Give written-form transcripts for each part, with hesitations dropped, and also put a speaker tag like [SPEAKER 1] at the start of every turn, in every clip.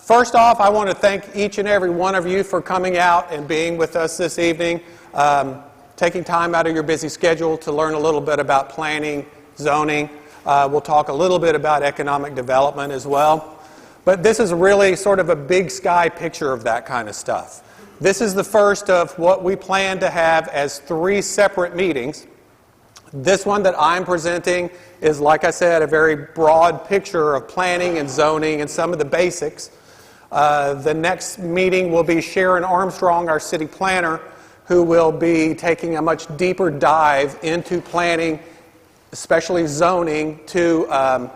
[SPEAKER 1] First off, I want to thank each and every one of you for coming out and being with us this evening, taking time out of your busy schedule to learn a little bit about planning, zoning. We'll talk a little bit about economic development as well. But this is really sort of a big sky picture of that kind of stuff. This is the first of what we plan to have as 3 separate meetings. This one that I'm presenting is, like I said, a very broad picture of planning and zoning and some of the basics. The next meeting will be Sharon Armstrong, our city planner, who will be taking a much deeper dive into planning, especially zoning, to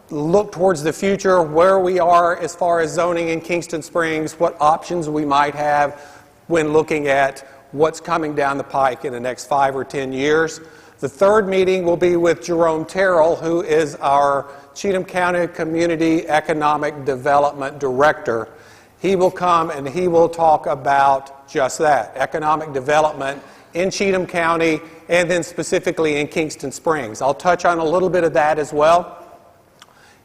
[SPEAKER 1] look towards the future, where we are as far as zoning in Kingston Springs, what options we might have when looking at what's coming down the pike in the next 5 or 10 years. The third meeting will be with Jerome Terrell, who is our Cheatham County Community Economic Development Director. He will come and he will talk about just that, economic development in Cheatham County and then specifically in Kingston Springs. I'll touch on a little bit of that as well.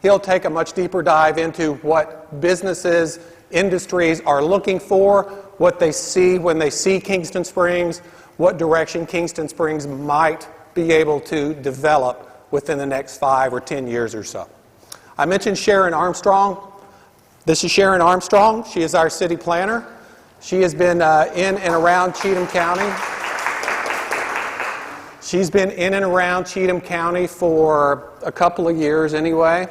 [SPEAKER 1] He'll take a much deeper dive into what businesses, industries are looking for, what they see when they see Kingston Springs, what direction Kingston Springs might be able to develop within the next 5 or 10 years or so. I mentioned Sharon Armstrong. This is Sharon Armstrong. She is our city planner. She has been in and around Cheatham County. She's been in and around Cheatham County for a couple of years anyway.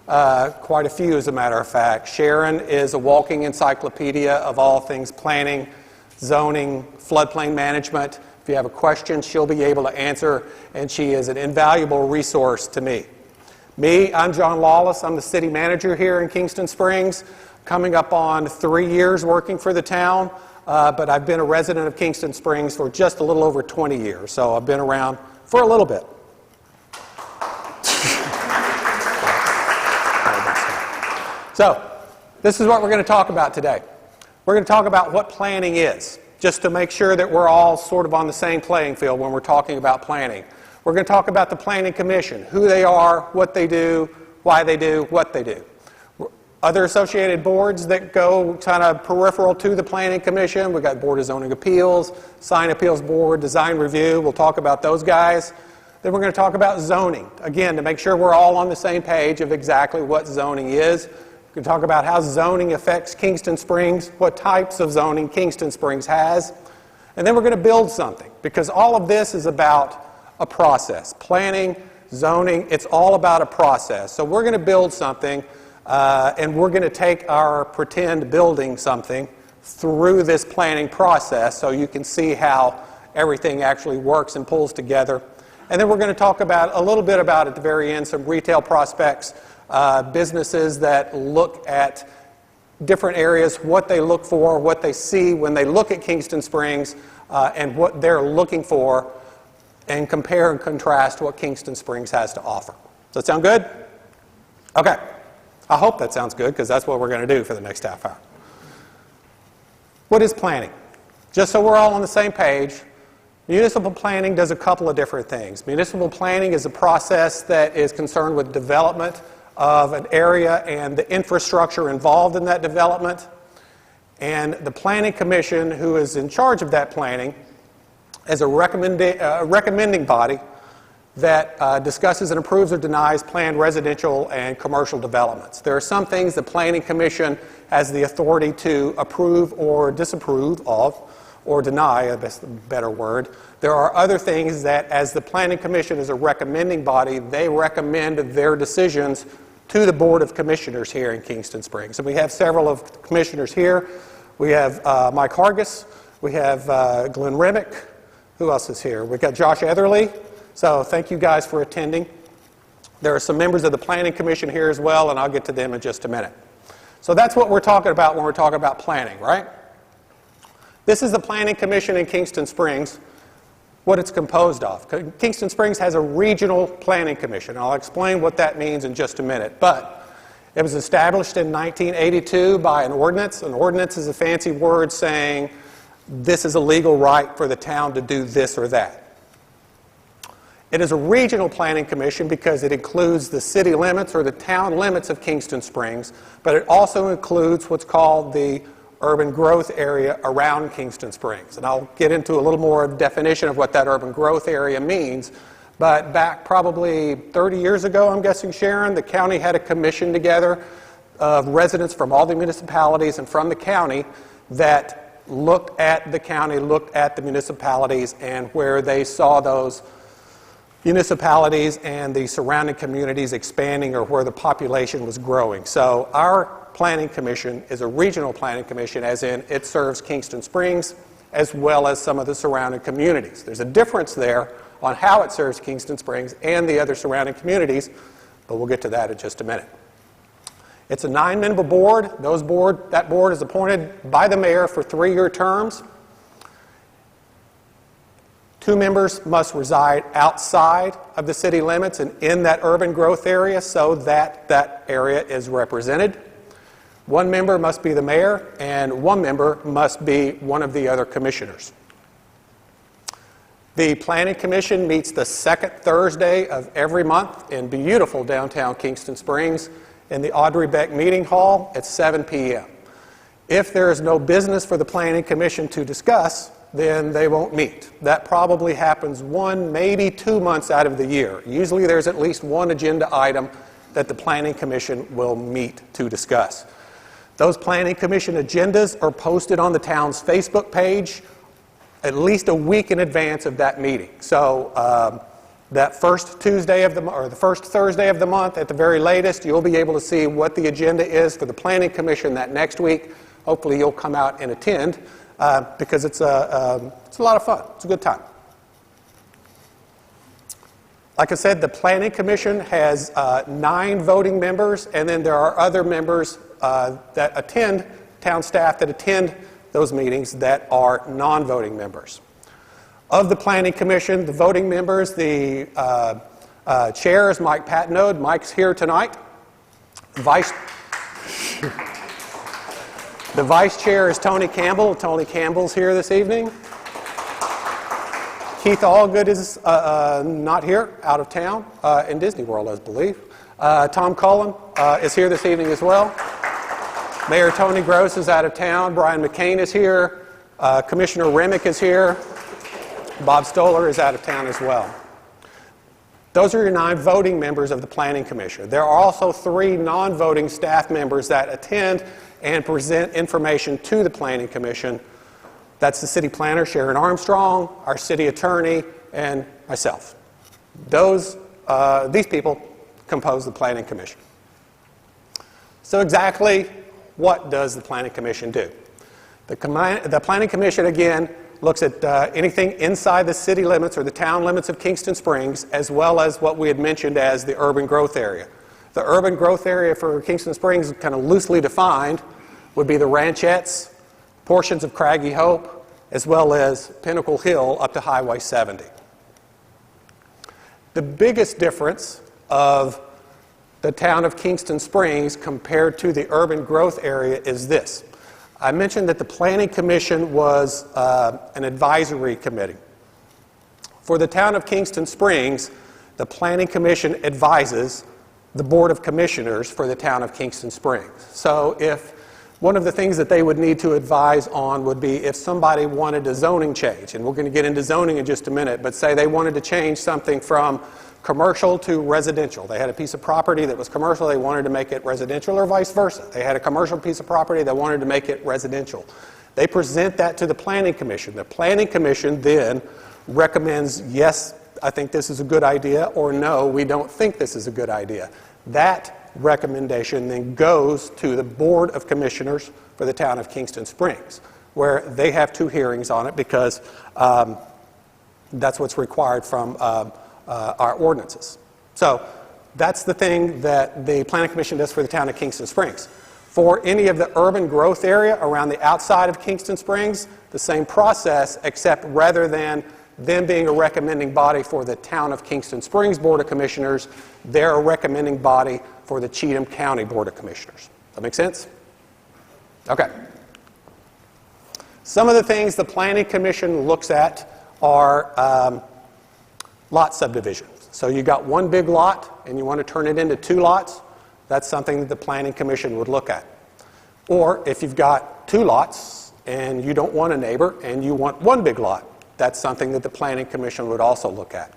[SPEAKER 1] Quite a few, as a matter of fact. Sharon is a walking encyclopedia of all things planning, zoning, floodplain management. If you have a question, she'll be able to answer, and she is an invaluable resource to me. I'm John Lawless. I'm the city manager here in Kingston Springs, coming up on 3 years working for the town, but I've been a resident of Kingston Springs for just a little over 20 years, so I've been around for a little bit. So, this is what we're going to talk about today. We're going to talk about what planning is, just to make sure that we're all sort of on the same playing field when we're talking about planning. We're going to talk about the Planning Commission, who they are, what they do, why they do, what they do. Other associated boards that go kind of peripheral to the Planning Commission, we've got Board of Zoning Appeals, Sign Appeals Board, Design Review. We'll talk about those guys. Then we're going to talk about zoning, again, to make sure we're all on the same page of exactly what zoning is. We're going to talk about how zoning affects Kingston Springs, what types of zoning Kingston Springs has, and then we're going to build something, because all of this is about a process. Planning, zoning, it's all about a process. So we're going to build something, and we're going to take our pretend building something through this planning process so you can see how everything actually works and pulls together. And then we're going to talk about a little bit about, at the very end, some retail prospects, businesses that look at different areas, what they look for, what they see when they look at Kingston Springs, and what they're looking for, and compare and contrast what Kingston Springs has to offer. Does that sound good? Okay. I hope that sounds good, because that's what we're going to do for the next half hour. What is planning? Just so we're all on the same page, municipal planning does a couple of different things. Municipal planning is a process that is concerned with development of an area and the infrastructure involved in that development. And the Planning Commission, who is in charge of that planning, is a recommending body that discusses and approves or denies planned residential and commercial developments. There are some things the Planning Commission has the authority to approve or disapprove of, or deny, that's the better word. There are other things that, as the Planning Commission is a recommending body, they recommend their decisions to the Board of Commissioners here in Kingston Springs. And we have several of the commissioners here. We have Mike Hargis, we have Glenn Remick. Who else is here? We've got Josh Etherly. So thank you guys for attending. There are some members of the Planning Commission here as well, and I'll get to them in just a minute. So that's what we're talking about when we're talking about planning, right? This is the Planning Commission in Kingston Springs, what it's composed of. Kingston Springs has a regional planning commission. I'll explain what that means in just a minute. But it was established in 1982 by an ordinance. An ordinance is a fancy word saying this is a legal right for the town to do this or that. It is a regional planning commission because it includes the city limits or the town limits of Kingston Springs, but it also includes what's called the urban growth area around Kingston Springs. And I'll get into a little more definition of what that urban growth area means. But back probably 30 years ago, I'm guessing, Sharon, the county had a commission together of residents from all the municipalities and from the county that looked at the county, looked at the municipalities, and where they saw those municipalities and the surrounding communities expanding or where the population was growing. So our planning commission is a regional planning commission, as in it serves Kingston Springs as well as some of the surrounding communities. There's a difference there on how it serves Kingston Springs and the other surrounding communities, but we'll get to that in just a minute. It's a 9-member board. That board is appointed by the mayor for 3-year terms. 2 members must reside outside of the city limits and in that urban growth area so that that area is represented. 1 member must be the mayor, and 1 member must be one of the other commissioners. The Planning Commission meets the 2nd Thursday of every month in beautiful downtown Kingston Springs in the Audrey Beck Meeting Hall at 7 p.m. If there is no business for the Planning Commission to discuss, then they won't meet. That probably happens 1, maybe 2 months out of the year. Usually there's at least 1 agenda item that the Planning Commission will meet to discuss. Those Planning Commission agendas are posted on the town's Facebook page at least a week in advance of that meeting. So that first Tuesday of the first Thursday of the month, at the very latest, you'll be able to see what the agenda is for the Planning Commission that next week. Hopefully you'll come out and attend because it's a lot of fun. It's a good time. Like I said, the Planning Commission has 9 voting members, and then there are other members that attend, town staff that attend those meetings that are non-voting members. Of the Planning Commission, the voting members, the chair is Mike Patnode. Mike's here tonight. The vice chair is Tony Campbell. Tony Campbell's here this evening. Keith Allgood is not here, out of town, in Disney World, I believe. Tom Cullen is here this evening as well. Mayor Tony Gross is out of town. Brian McCain is here. Commissioner Remick is here. Bob Stoller is out of town as well. Those are your 9 voting members of the Planning Commission. There are also 3 non-voting staff members that attend and present information to the Planning Commission. That's the city planner, Sharon Armstrong, our city attorney, and myself. These people compose the Planning Commission. So exactly what does the Planning Commission do? The Planning Commission, again, looks at anything inside the city limits or the town limits of Kingston Springs, as well as what we had mentioned as the urban growth area. The urban growth area for Kingston Springs, kind of loosely defined, would be the Ranchettes, portions of Craggy Hope, as well as Pinnacle Hill up to Highway 70. The biggest difference of the town of Kingston Springs compared to the urban growth area is this. I mentioned that the Planning Commission was an advisory committee. For the town of Kingston Springs, the Planning Commission advises the Board of Commissioners for the town of Kingston Springs. So if one of the things that they would need to advise on would be if somebody wanted a zoning change, and we're going to get into zoning in just a minute, but say they wanted to change something from commercial to residential. They had a piece of property that was commercial, they wanted to make it residential, or vice versa. They had a commercial piece of property, they wanted to make it residential. They present that to the Planning Commission. The Planning Commission then recommends, yes, I think this is a good idea, or no, we don't think this is a good idea. That recommendation then goes to the Board of Commissioners for the town of Kingston Springs, where they have 2 hearings on it because that's what's required from our ordinances. So that's the thing that the Planning Commission does for the town of Kingston Springs. For any of the urban growth area around the outside of Kingston Springs, the same process, except rather than them being a recommending body for the town of Kingston Springs Board of Commissioners, they're a recommending body for the Cheatham County Board of Commissioners. Does that make sense? Okay. Some of the things the Planning Commission looks at are lot subdivisions. So you got one big lot and you want to turn it into 2 lots, that's something that the Planning Commission would look at. Or if you've got 2 lots and you don't want a neighbor and you want one big lot, that's something that the Planning Commission would also look at.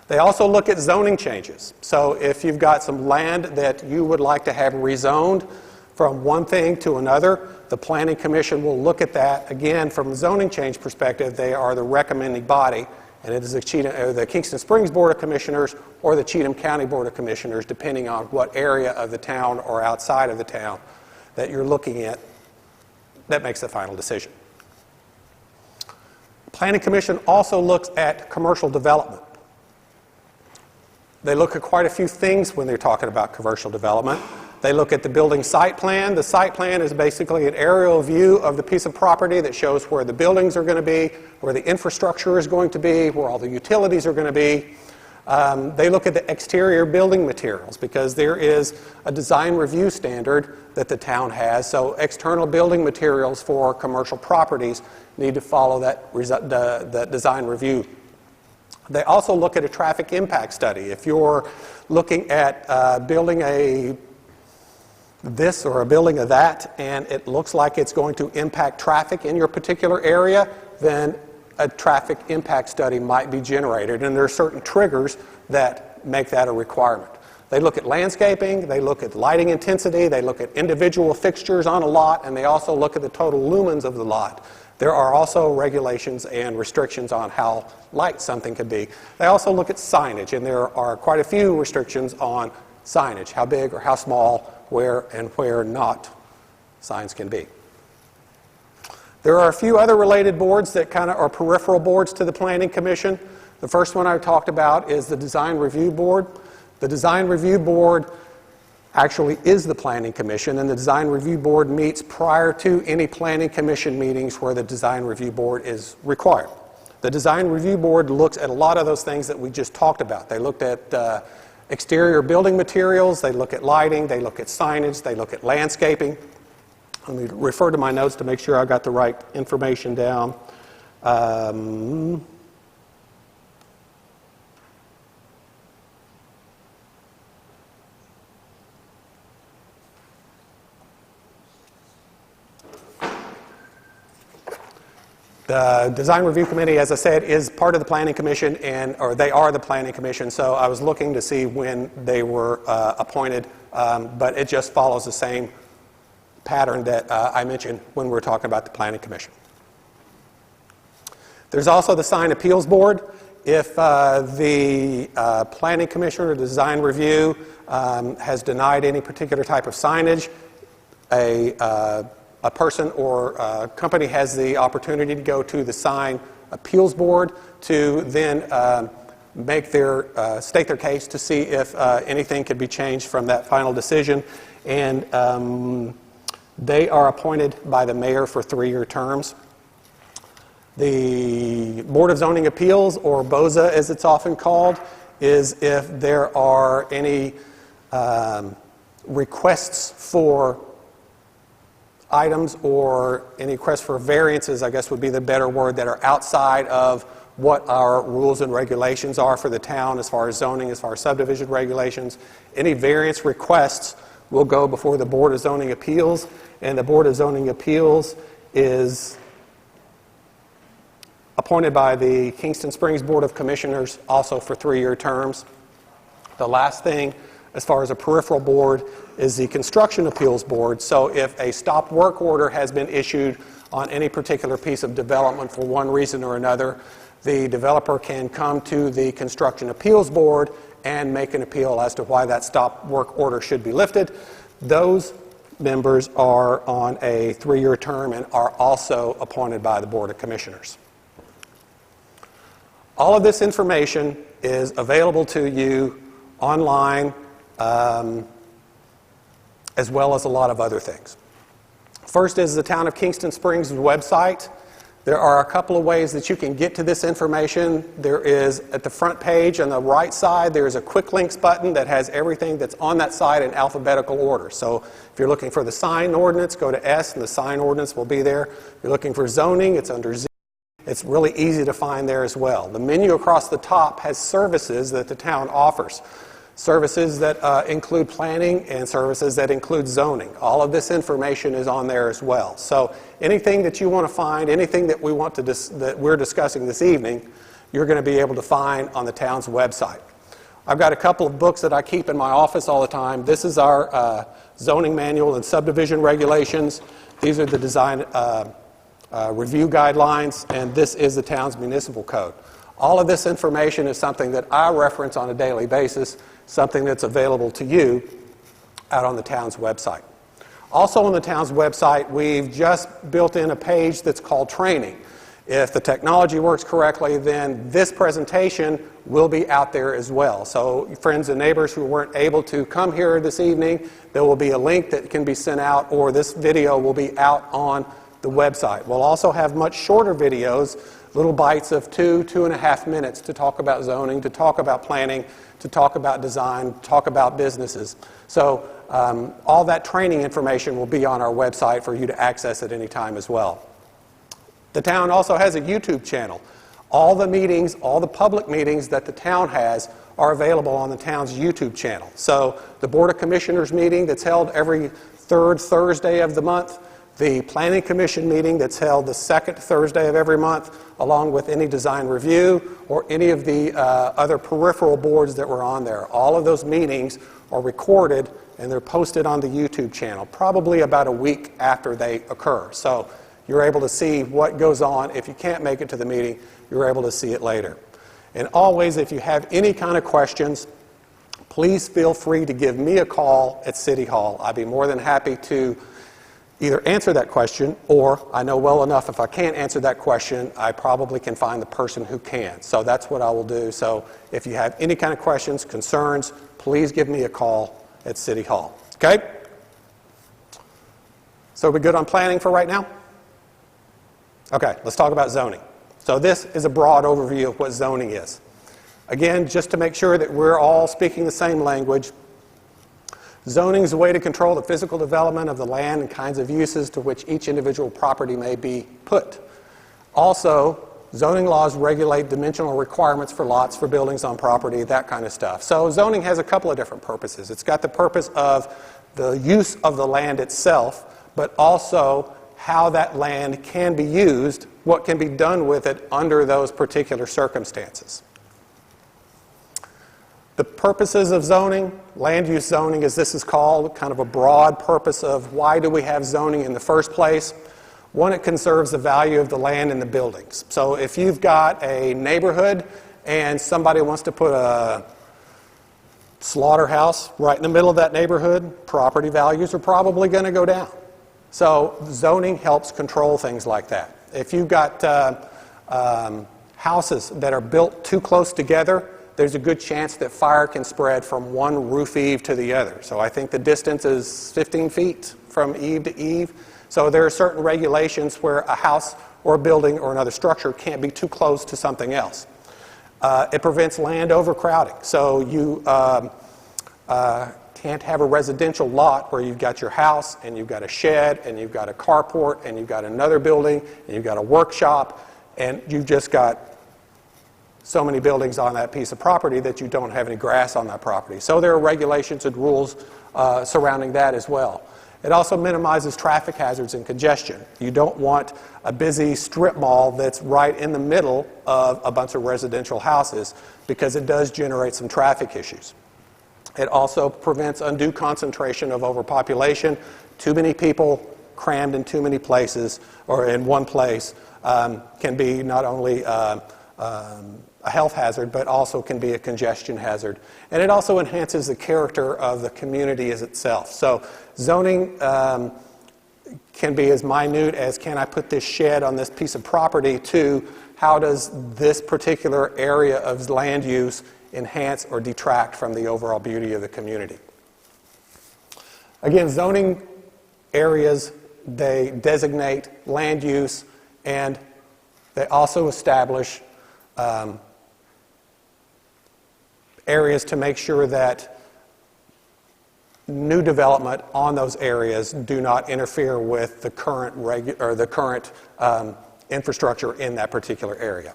[SPEAKER 1] They also look at zoning changes. So if you've got some land that you would like to have rezoned from one thing to another, the Planning Commission will look at that. Again, from a zoning change perspective, they are the recommending body, and it is the Kingston Springs Board of Commissioners or the Cheatham County Board of Commissioners, depending on what area of the town or outside of the town that you're looking at, that makes the final decision. The Planning Commission also looks at commercial development. They look at quite a few things when they're talking about commercial development. They look at the building site plan. The site plan is basically an aerial view of the piece of property that shows where the buildings are going to be, where the infrastructure is going to be, where all the utilities are going to be. They look at the exterior building materials because there is a design review standard that the town has. So external building materials for commercial properties need to follow that design review. They also look at a traffic impact study. If you're looking at building this or a building of that and it looks like it's going to impact traffic in your particular area, then a traffic impact study might be generated, and there are certain triggers that make that a requirement. They look at landscaping, they look at lighting intensity, they look at individual fixtures on a lot, and they also look at the total lumens of the lot. There are also regulations and restrictions on how light something could be. They also look at signage, and there are quite a few restrictions on signage, how big or how small, where and where not signs can be. There are a few other related boards that kind of are peripheral boards to the Planning Commission. The first one I talked about is the Design Review Board. The Design Review Board actually is the Planning Commission, and the Design Review Board meets prior to any Planning Commission meetings where the Design Review Board is required. The Design Review Board looks at a lot of those things that we just talked about. They looked at exterior building materials, they look at lighting, they look at signage, they look at landscaping. Let me refer to my notes to make sure I got the right information down. The Design Review Committee, as I said, is part of the Planning Commission, or they are the Planning Commission, so I was looking to see when they were appointed, but it just follows the same pattern that I mentioned when we were talking about the Planning Commission. There's also the Sign Appeals Board. If the Planning Commission or the Design Review has denied any particular type of signage, a person or a company has the opportunity to go to the Sign Appeals Board to then state their case to see if anything could be changed from that final decision. And they are appointed by the mayor for 3-year terms. The Board of Zoning Appeals, or BOZA as it's often called, is if there are any requests for items or any requests for variances, I guess would be the better word, that are outside of what our rules and regulations are for the town as far as zoning, as far as subdivision regulations. Any variance requests will go before the Board of Zoning Appeals, and the Board of Zoning Appeals is appointed by the Kingston Springs Board of Commissioners, also for 3-year terms. The last thing, as far as a peripheral board, is the Construction Appeals Board. So if a stop work order has been issued on any particular piece of development for one reason or another, the developer can come to the Construction Appeals Board and make an appeal as to why that stop work order should be lifted. Those members are on a 3-year term and are also appointed by the Board of Commissioners. All of this information is available to you online, as well as a lot of other things. First is the Town of Kingston Springs website. There are a couple of ways that you can get to this information. There is, at the front page on the right side, there is a quick links button that has everything that's on that site in alphabetical order. So if you're looking for the sign ordinance, go to S and the sign ordinance will be there. If you're looking for zoning, it's under Z. It's really easy to find there as well. The menu across the top has services that the town offers. Services that include planning and services that include zoning. All of this information is on there as well. So anything that you want to find, anything that that we're discussing this evening, you're going to be able to find on the town's website. I've got a couple of books that I keep in my office all the time. This is our zoning manual and subdivision regulations. These are the design review guidelines, and this is the town's municipal code. All of this information is something that I reference on a daily basis, something that's available to you out on the town's website. Also on the town's website, we've just built in a page that's called training. If the technology works correctly, then this presentation will be out there as well. So friends and neighbors who weren't able to come here this evening, there will be a link that can be sent out, or this video will be out on the website. We'll also have much shorter videos, little bites of 2.5 minutes to talk about zoning, to talk about planning, to talk about design, talk about businesses. So all that training information will be on our website for you to access at any time as well. The town also has a YouTube channel. All the meetings, all the public meetings that the town has are available on the town's YouTube channel. So the Board of Commissioners meeting that's held every third Thursday of the month, the Planning Commission meeting that's held the second Thursday of every month, along with any design review or any of the other peripheral boards that were on there. All of those meetings are recorded and they're posted on the YouTube channel, probably about a week after they occur. So you're able to see what goes on. If you can't make it to the meeting, you're able to see it later. And always, if you have any kind of questions, please feel free to give me a call at City Hall. I'd be more than happy to either answer that question, or I know well enough if I can't answer that question, I probably can find the person who can. So that's what I will do. So if you have any kind of questions, concerns, please give me a call at City Hall. Okay? So we good on planning for right now? Okay, let's talk about zoning. So this is a broad overview of what zoning is. Again, just to make sure that we're all speaking the same language, zoning is a way to control the physical development of the land and kinds of uses to which each individual property may be put. Also, zoning laws regulate dimensional requirements for lots, for buildings on property, that kind of stuff. So zoning has a couple of different purposes. It's got the purpose of the use of the land itself, but also how that land can be used, what can be done with it under those particular circumstances. The purposes of zoning, land use zoning as this is called, kind of a broad purpose of why do we have zoning in the first place. One, it conserves the value of the land and the buildings. So if you've got a neighborhood and somebody wants to put a slaughterhouse right in the middle of that neighborhood, property values are probably going to go down. So zoning helps control things like that. If you've got houses that are built too close together, there's a good chance that fire can spread from one roof eave to the other. So I think the distance is 15 feet from eave to eave. So there are certain regulations where a house or a building or another structure can't be too close to something else. It prevents land overcrowding. So you can't have a residential lot where you've got your house and you've got a shed and you've got a carport and you've got another building and you've got a workshop and you've just got so many buildings on that piece of property that you don't have any grass on that property. So there are regulations and rules surrounding that as well. It also minimizes traffic hazards and congestion. You don't want a busy strip mall that's right in the middle of a bunch of residential houses because it does generate some traffic issues. It also prevents undue concentration of overpopulation. Too many people crammed in too many places or in one place can be not only a health hazard, but also can be a congestion hazard. And it also enhances the character of the community as itself. So zoning can be as minute as, can I put this shed on this piece of property, to how does this particular area of land use enhance or detract from the overall beauty of the community. Again, zoning areas, they designate land use and they also establish areas to make sure that new development on those areas do not interfere with the current infrastructure in that particular area.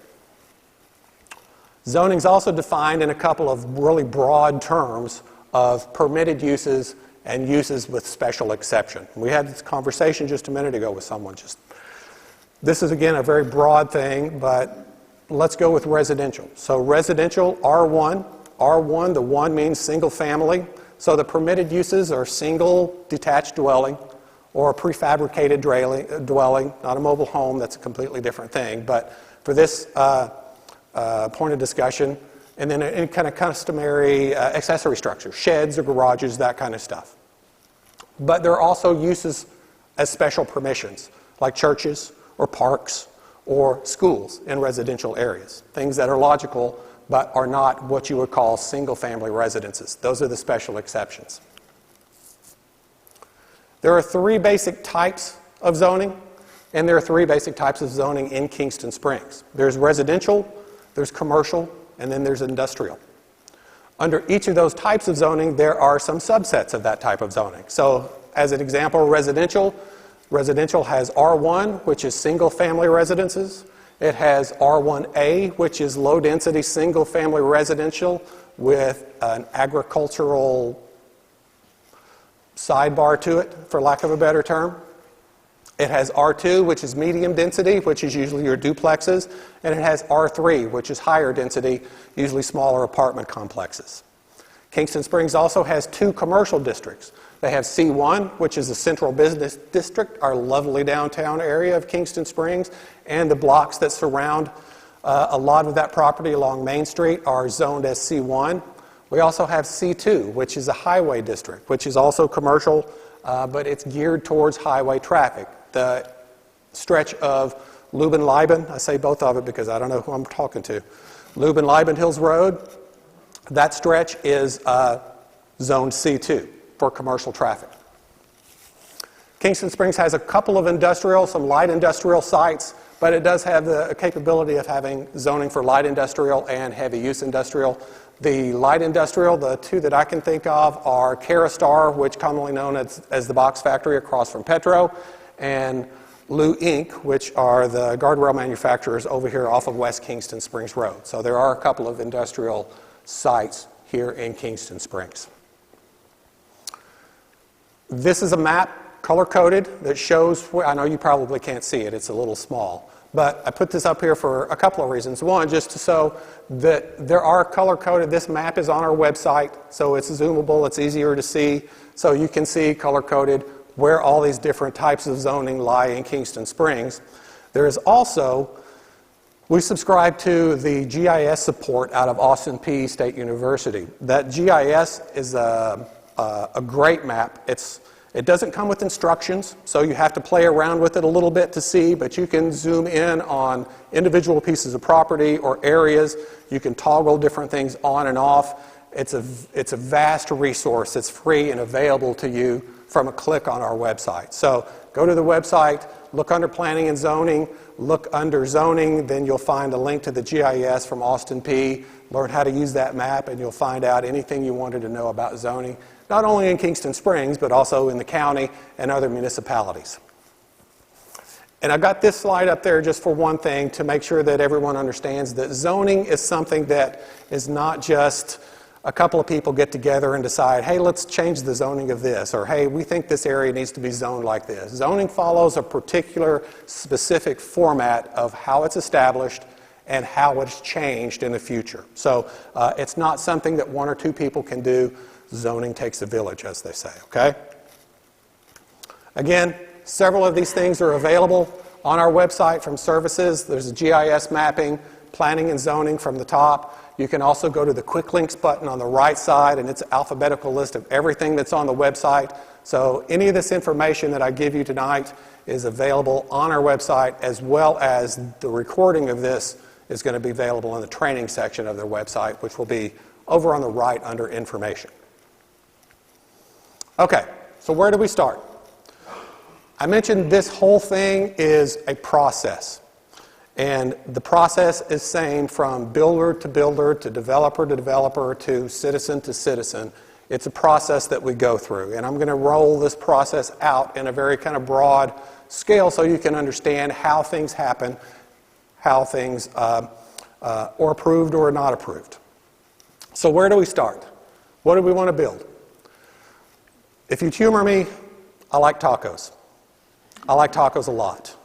[SPEAKER 1] Zoning is also defined in a couple of really broad terms of permitted uses and uses with special exception. We had this conversation just a minute ago with someone. This is, again, a very broad thing, but let's go with residential. So residential, R1. R1, the 1 means single family. So the permitted uses are single detached dwelling or a prefabricated dwelling, not a mobile home. That's a completely different thing. But for this point of discussion, and then any kind of customary accessory structures, sheds or garages, that kind of stuff. But there are also uses as special permissions, like churches or parks or schools in residential areas, things that are logical but are not what you would call single-family residences. Those are the special exceptions. There are 3 basic types of zoning, and there are 3 basic types of zoning in Kingston Springs. There's residential, there's commercial, and then there's industrial. Under each of those types of zoning, there are some subsets of that type of zoning. So, as an example, residential has R1, which is single-family residences. It has R1A, which is low-density single-family residential with an agricultural sidebar to it, for lack of a better term. It has R2, which is medium density, which is usually your duplexes. And it has R3, which is higher density, usually smaller apartment complexes. Kingston Springs also has 2 commercial districts. They have C1, which is the central business district, our lovely downtown area of Kingston Springs, and the blocks that surround a lot of that property along Main Street are zoned as C1. We also have C2, which is a highway district, which is also commercial, but it's geared towards highway traffic. The stretch of Lubin-Lieben, I say both of it because I don't know who I'm talking to, Lubin-Lieben Hills Road, that stretch is zoned C2 for commercial traffic. Kingston Springs has a couple of industrial, some light industrial sites, but it does have the capability of having zoning for light industrial and heavy use industrial. The light industrial, the 2 that I can think of are Kerastar, which commonly known as the box factory across from Petro, and Lou Inc., which are the guardrail manufacturers over here off of West Kingston Springs Road. So there are a couple of industrial sites here in Kingston Springs. This is a map, color-coded, that shows, I know you probably can't see it, it's a little small, but I put this up here for a couple of reasons. One, just so that there are color-coded, this map is on our website, so it's zoomable, it's easier to see, so you can see color-coded where all these different types of zoning lie in Kingston Springs. There is also, we subscribe to the GIS support out of Austin Peay State University. That GIS is a great map. It doesn't come with instructions, so you have to play around with it a little bit to see, but you can zoom in on individual pieces of property or areas. You can toggle different things on and off. It's a vast resource. It's free and available to you from a click on our website. So go to the website, look under Planning and Zoning, look under Zoning, then you'll find a link to the GIS from Austin Peay. Learn how to use that map, and you'll find out anything you wanted to know about zoning, not only in Kingston Springs, but also in the county and other municipalities. And I got this slide up there just for one thing, to make sure that everyone understands that zoning is something that is not just a couple of people get together and decide, hey, let's change the zoning of this, or hey, we think this area needs to be zoned like this. Zoning follows a particular specific format of how it's established and how it's changed in the future. So it's not something that 1 or 2 people can do. Zoning takes a village, as they say, okay? Again, several of these things are available on our website from services. There's a GIS mapping, planning and zoning from the top. You can also go to the Quick Links button on the right side, and it's an alphabetical list of everything that's on the website. So any of this information that I give you tonight is available on our website, as well as the recording of this is going to be available in the training section of their website, which will be over on the right under information. Okay, so where do we start? I mentioned this whole thing is a process. And the process is same from builder to builder to developer to citizen to citizen. It's a process that we go through. And I'm going to roll this process out in a very kind of broad scale so you can understand how things happen, how things are approved or not approved. So where do we start? What do we want to build? If you humor me, I like tacos. I like tacos a lot.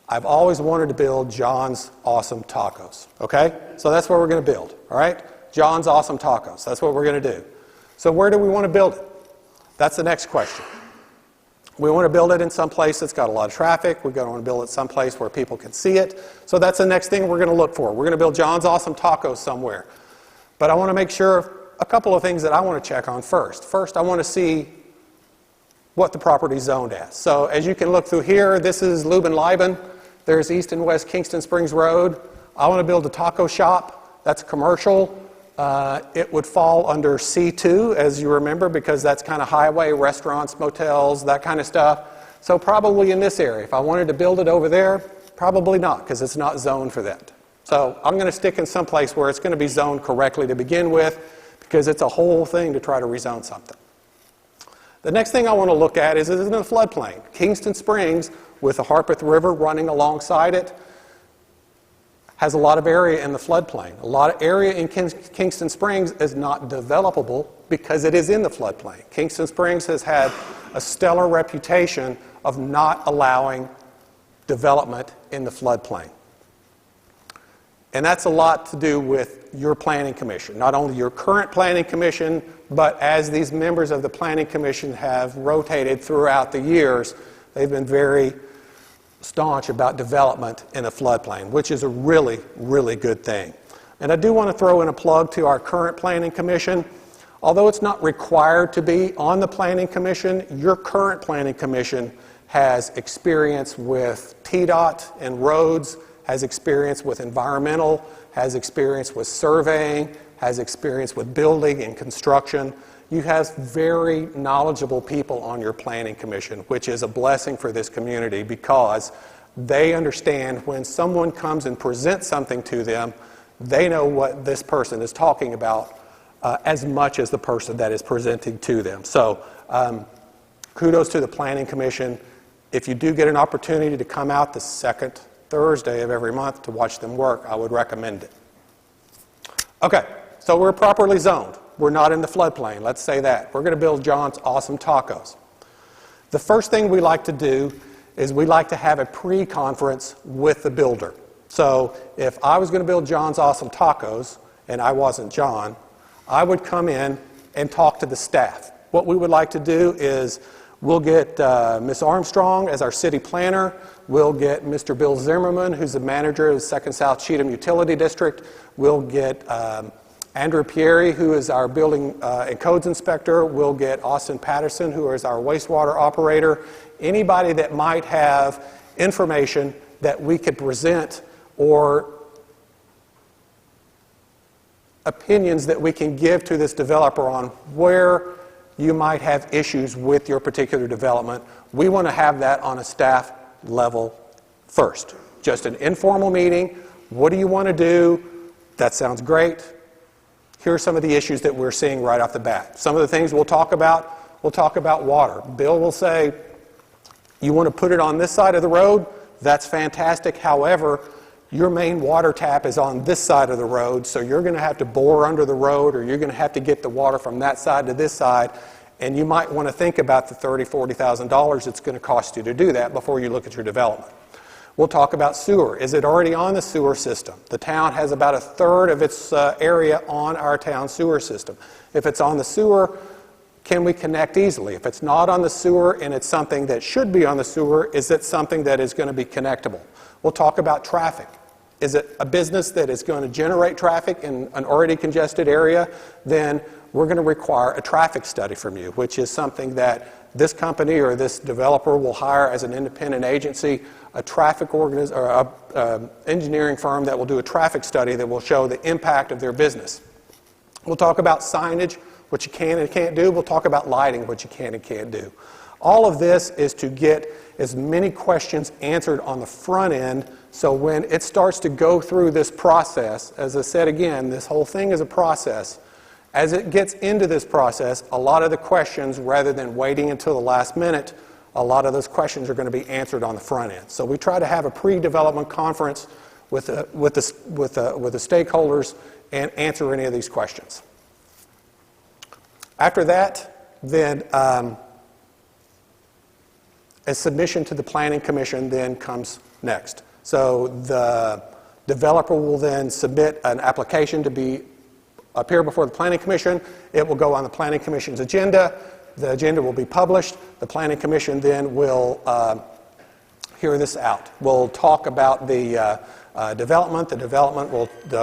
[SPEAKER 1] I've always wanted to build Jons Awesome Tacos, okay? So that's what we're going to build, all right? Jons Awesome Tacos, that's what we're going to do. So where do we want to build it? That's the next question. We want to build it in some place that's got a lot of traffic. We're going to want to build it someplace where people can see it. So that's the next thing we're going to look for. We're going to build Jons Awesome Tacos somewhere. But I want to make sure a couple of things that I want to check on first. First, I want to see what the property is zoned as. So as you can look through here, this is Lubin Liban. There's East and West Kingston Springs Road. I want to build a taco shop. That's commercial. It would fall under C2, as you remember, because that's kind of highway, restaurants, motels, that kind of stuff. So probably in this area. If I wanted to build it over there, probably not, because it's not zoned for that. So I'm going to stick in some place where it's going to be zoned correctly to begin with, because it's a whole thing to try to rezone something. The next thing I want to look at is in the floodplain. Kingston Springs, with the Harpeth River running alongside it, has a lot of area in the floodplain. A lot of area in Kingston Springs is not developable because it is in the floodplain. Kingston Springs has had a stellar reputation of not allowing development in the floodplain. And that's a lot to do with your planning commission. Not only your current planning commission, but as these members of the planning commission have rotated throughout the years, they've been very staunch about development in a floodplain, which is a really, really good thing. And I do want to throw in a plug to our current planning commission. Although it's not required to be on the planning commission, your current planning commission has experience with TDOT and roads, has experience with environmental, has experience with surveying, has experience with building and construction. You have very knowledgeable people on your planning commission, which is a blessing for this community because they understand when someone comes and presents something to them, they know what this person is talking about as much as the person that is presenting to them. So kudos to the planning commission. If you do get an opportunity to come out the second Thursday of every month to watch them work, I would recommend it. Okay, so we're properly zoned. We're not in the floodplain, let's say that. We're going to build Jons Awesome Tacos. The first thing we like to do is we like to have a pre-conference with the builder. So if I was going to build Jons Awesome Tacos, and I wasn't John, I would come in and talk to the staff. What we would like to do is we'll get Ms. Armstrong as our city planner. We'll get Mr. Bill Zimmerman, who's the manager of the 2nd South Cheatham Utility District. We'll get Andrew Pieri, who is our building and codes inspector. We'll get Austin Patterson, who is our wastewater operator. Anybody that might have information that we could present or opinions that we can give to this developer on where you might have issues with your particular development. We want to have that on a staff level first. Just an informal meeting. What do you want to do? That sounds great. Here are some of the issues that we're seeing right off the bat. Some of the things we'll talk about water. Bill will say, you want to put it on this side of the road? That's fantastic. However, your main water tap is on this side of the road, so you're going to have to bore under the road, or you're going to have to get the water from that side to this side, and you might want to think about the $30,000, $40,000 it's going to cost you to do that before you look at your development. We'll talk about sewer. Is it already on the sewer system? The town has about a third of its area on our town sewer system. If it's on the sewer, can we connect easily? If it's not on the sewer and it's something that should be on the sewer, is it something that is going to be connectable? We'll talk about traffic. Is it a business that is going to generate traffic in an already congested area? Then we're going to require a traffic study from you, which is something that this company or this developer will hire as an independent agency, a traffic engineering firm that will do a traffic study that will show the impact of their business. We'll talk about signage, what you can and can't do. We'll talk about lighting, what you can and can't do. All of this is to get as many questions answered on the front end, so when it starts to go through this process, as I said again, this whole thing is a process. As it gets into this process, a lot of the questions, rather than waiting until the last minute, a lot of those questions are going to be answered on the front end. So we try to have a pre-development conference with the stakeholders and answer any of these questions. After that, then a submission to the Planning Commission then comes next. So the developer will then submit an application to appear before the Planning Commission. It will go on the Planning Commission's agenda. The agenda will be published. The Planning Commission then will hear this out. We'll talk about the development. The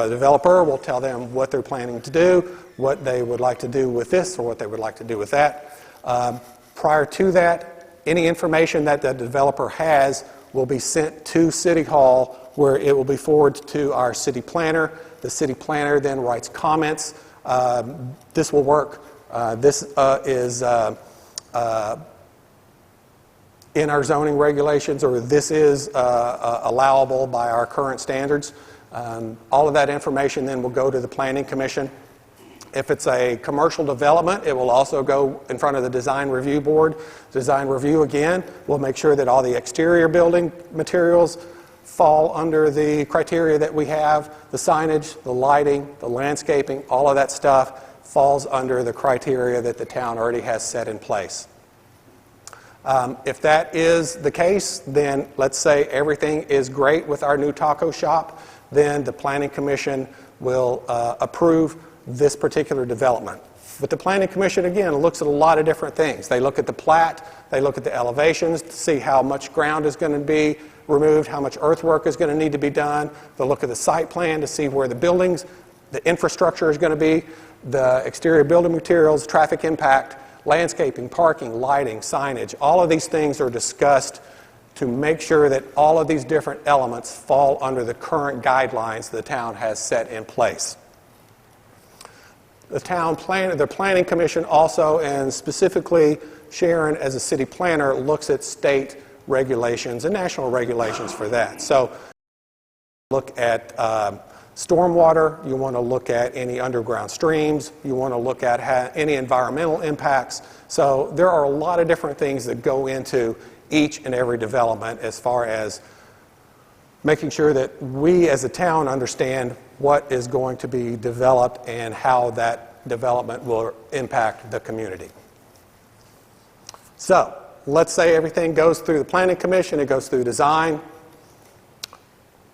[SPEAKER 1] developer will tell them what they're planning to do, what they would like to do with this or what they would like to do with that. Prior to that, any information that the developer has will be sent to City Hall, where it will be forwarded to our city planner. The city planner then writes comments. This will work. This is in our zoning regulations, or this is allowable by our current standards. All of that information then will go to the Planning Commission. If it's a commercial development, it will also go in front of the Design Review Board. Design Review, again, will make sure that all the exterior building materials fall under the criteria that we have. The signage, the lighting, the landscaping, all of that stuff falls under the criteria that the town already has set in place. If that is the case, then let's say everything is great with our new taco shop, then the Planning Commission will approve this particular development. But the Planning Commission, again, looks at a lot of different things. They look at the plat, they look at the elevations to see how much ground is going to be removed, how much earthwork is going to need to be done. They'll look at the site plan to see where the buildings, the infrastructure is going to be, the exterior building materials, traffic impact, landscaping, parking, lighting, signage. All of these things are discussed to make sure that all of these different elements fall under the current guidelines the town has set in place. The Planning Commission also, and specifically Sharon as a city planner, looks at state regulations and national regulations for that. So look at stormwater, you want to look at any underground streams, you want to look at any environmental impacts. So there are a lot of different things that go into each and every development as far as making sure that we as a town understand what is going to be developed and how that development will impact the community. So let's say everything goes through the Planning Commission, it goes through design.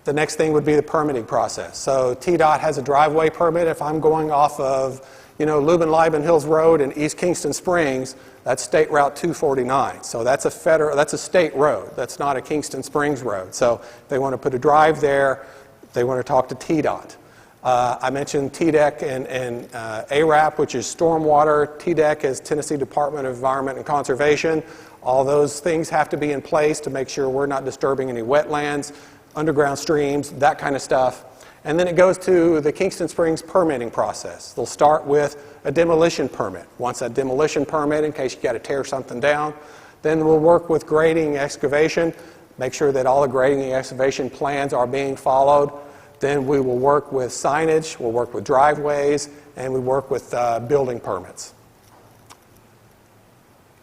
[SPEAKER 1] The next thing would be the permitting process. So TDOT has a driveway permit. If I'm going off of, Lubin-Lieben Hills Road in East Kingston Springs, that's State Route 249. So that's a state road. That's not a Kingston Springs road. So if they want to put a drive there, they want to talk to TDOT. I mentioned TDEC and ARAP, which is stormwater. TDEC is Tennessee Department of Environment and Conservation. All those things have to be in place to make sure we're not disturbing any wetlands, underground streams, that kind of stuff. And then it goes to the Kingston Springs permitting process. They'll start with a demolition permit. Once that demolition permit, in case you got to tear something down, then we'll work with grading and excavation, make sure that all the grading and excavation plans are being followed. Then we will work with signage, we'll work with driveways, and we work with building permits.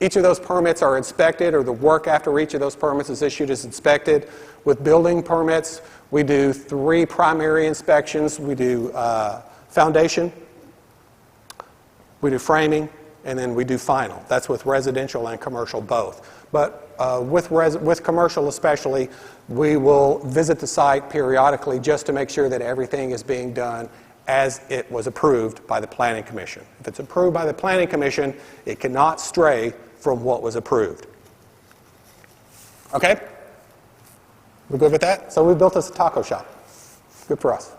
[SPEAKER 1] Each of those permits are inspected, or the work after each of those permits is issued is inspected. With building permits, we do 3 primary inspections. We do foundation, we do framing, and then we do final. That's with residential and commercial both. But with commercial especially, we will visit the site periodically just to make sure that everything is being done as it was approved by the Planning Commission. If it's approved by the Planning Commission, it cannot stray from what was approved. Okay? We good with that? So we built us a taco shop. Good for us.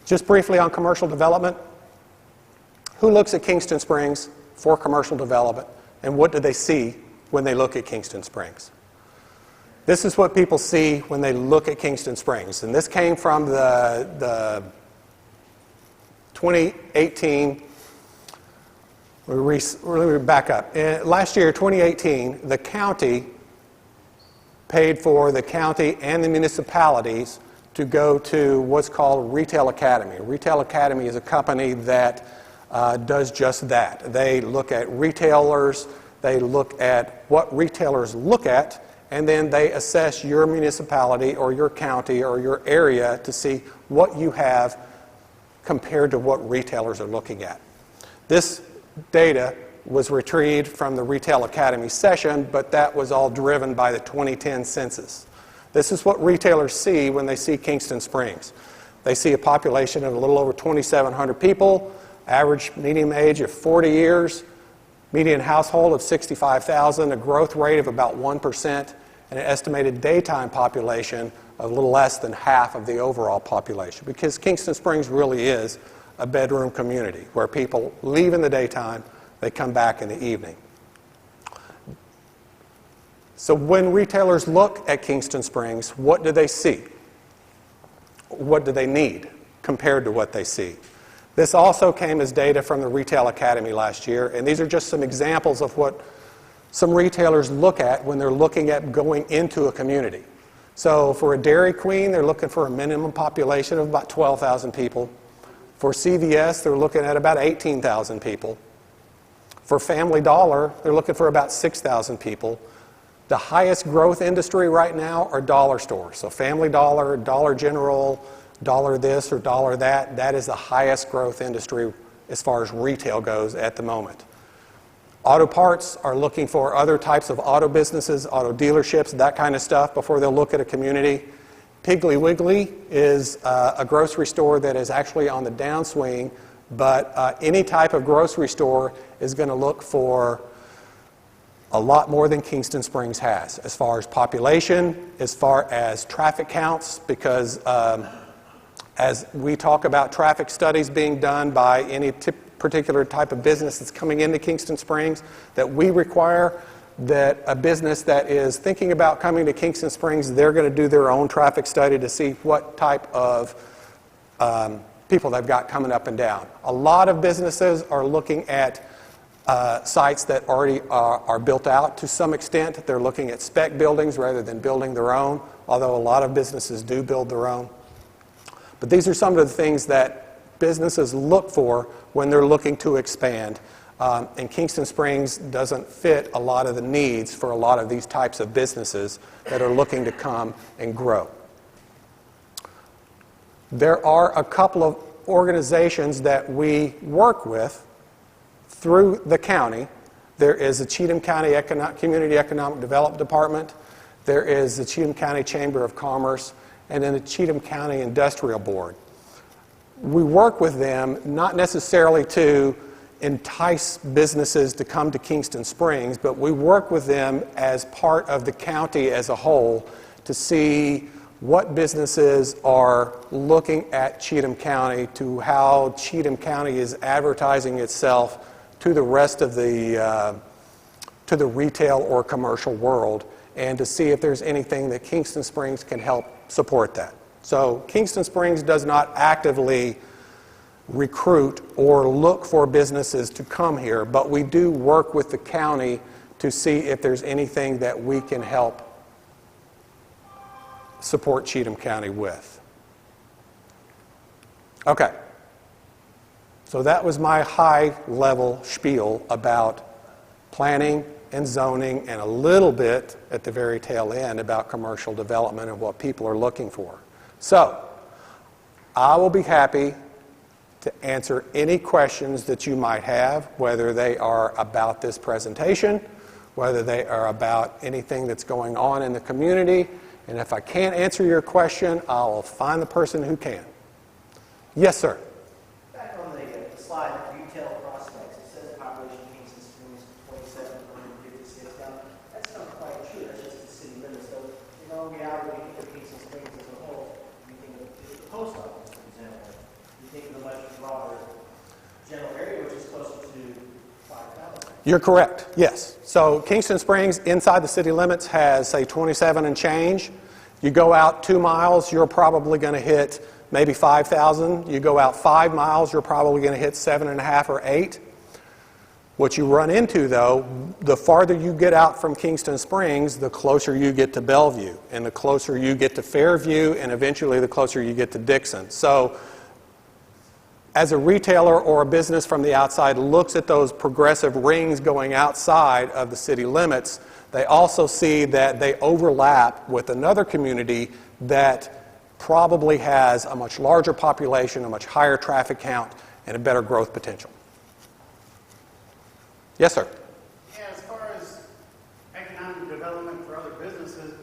[SPEAKER 1] Just briefly on commercial development. Who looks at Kingston Springs for commercial development, and what do they see when they look at Kingston Springs? This is what people see when they look at Kingston Springs. And this came from the 2018, let me back up. Last year, 2018, the county paid for the county and the municipalities to go to what's called Retail Academy. Retail Academy is a company that does just that. They look at retailers, they look at what retailers look at, and then they assess your municipality or your county or your area to see what you have compared to what retailers are looking at. This data was retrieved from the Retail Academy session, but that was all driven by the 2010 census. This is what retailers see when they see Kingston Springs. They see a population of a little over 2,700 people, average median age of 40 years, median household of 65,000, a growth rate of about 1%, and an estimated daytime population of a little less than half of the overall population, because Kingston Springs really is a bedroom community where people leave in the daytime, they come back in the evening. So when retailers look at Kingston Springs, what do they see? What do they need compared to what they see? This also came as data from the Retail Academy last year, and these are just some examples of what some retailers look at when they're looking at going into a community. So for a Dairy Queen, they're looking for a minimum population of about 12,000 people. For CVS, they're looking at about 18,000 people. For Family Dollar, they're looking for about 6,000 people. The highest growth industry right now are dollar stores. So Family Dollar, Dollar General, Dollar this or Dollar that, that is the highest growth industry as far as retail goes at the moment. Auto parts are looking for other types of auto businesses, auto dealerships, that kind of stuff before they'll look at a community. Piggly Wiggly is a grocery store that is actually on the downswing, but any type of grocery store is going to look for a lot more than Kingston Springs has, as far as population, as far as traffic counts, because as we talk about traffic studies being done by any particular type of business that's coming into Kingston Springs, that we require that a business that is thinking about coming to Kingston Springs, they're going to do their own traffic study to see what type of people they've got coming up and down. A lot of businesses are looking at sites that already are built out to some extent. They're looking at spec buildings rather than building their own, although a lot of businesses do build their own. But these are some of the things that businesses look for when they're looking to expand. And Kingston Springs doesn't fit a lot of the needs for a lot of these types of businesses that are looking to come and grow. There are a couple of organizations that we work with through the county. There is the Cheatham County Community Economic Development Department. There is the Cheatham County Chamber of Commerce, and then the Cheatham County Industrial Board. We work with them not necessarily to entice businesses to come to Kingston Springs, but we work with them as part of the county as a whole to see what businesses are looking at Cheatham County, to how Cheatham County is advertising itself to the rest of the retail or commercial world, and to see if there's anything that Kingston Springs can help support that. So Kingston Springs does not actively recruit or look for businesses to come here, but we do work with the county to see if there's anything that we can help support Cheatham County with. Okay. So that was my high-level spiel about planning and zoning, and a little bit at the very tail end about commercial development and what people are looking for. So, I will be happy to answer any questions that you might have, whether they are about this presentation, whether they are about anything that's going on in the community, and if I can't answer your question, I'll find the person who can. Yes, sir?
[SPEAKER 2] Back on the slide, retail prospects, it says population of Kingston Springs 2,756 down. That's not quite true. That's just the city limits. So, in reality, when you think of Kingston Springs as a whole, you think of the post office, for example. You think of a much broader general area, which is closer to 5,000.
[SPEAKER 1] You're correct, yes. So Kingston Springs, inside the city limits, has, say, 27 and change. You go out 2 miles, you're probably going to hit maybe 5,000. You go out 5 miles, you're probably going to hit 7.5 or 8. What you run into, though, the farther you get out from Kingston Springs, the closer you get to Bellevue, and the closer you get to Fairview, and eventually the closer you get to Dixon. So as a retailer or a business from the outside looks at those progressive rings going outside of the city limits, they also see that they overlap with another community that probably has a much larger population, a much higher traffic count, and a better growth potential. Yes, sir?
[SPEAKER 3] Yeah, as far as economic development for other businesses,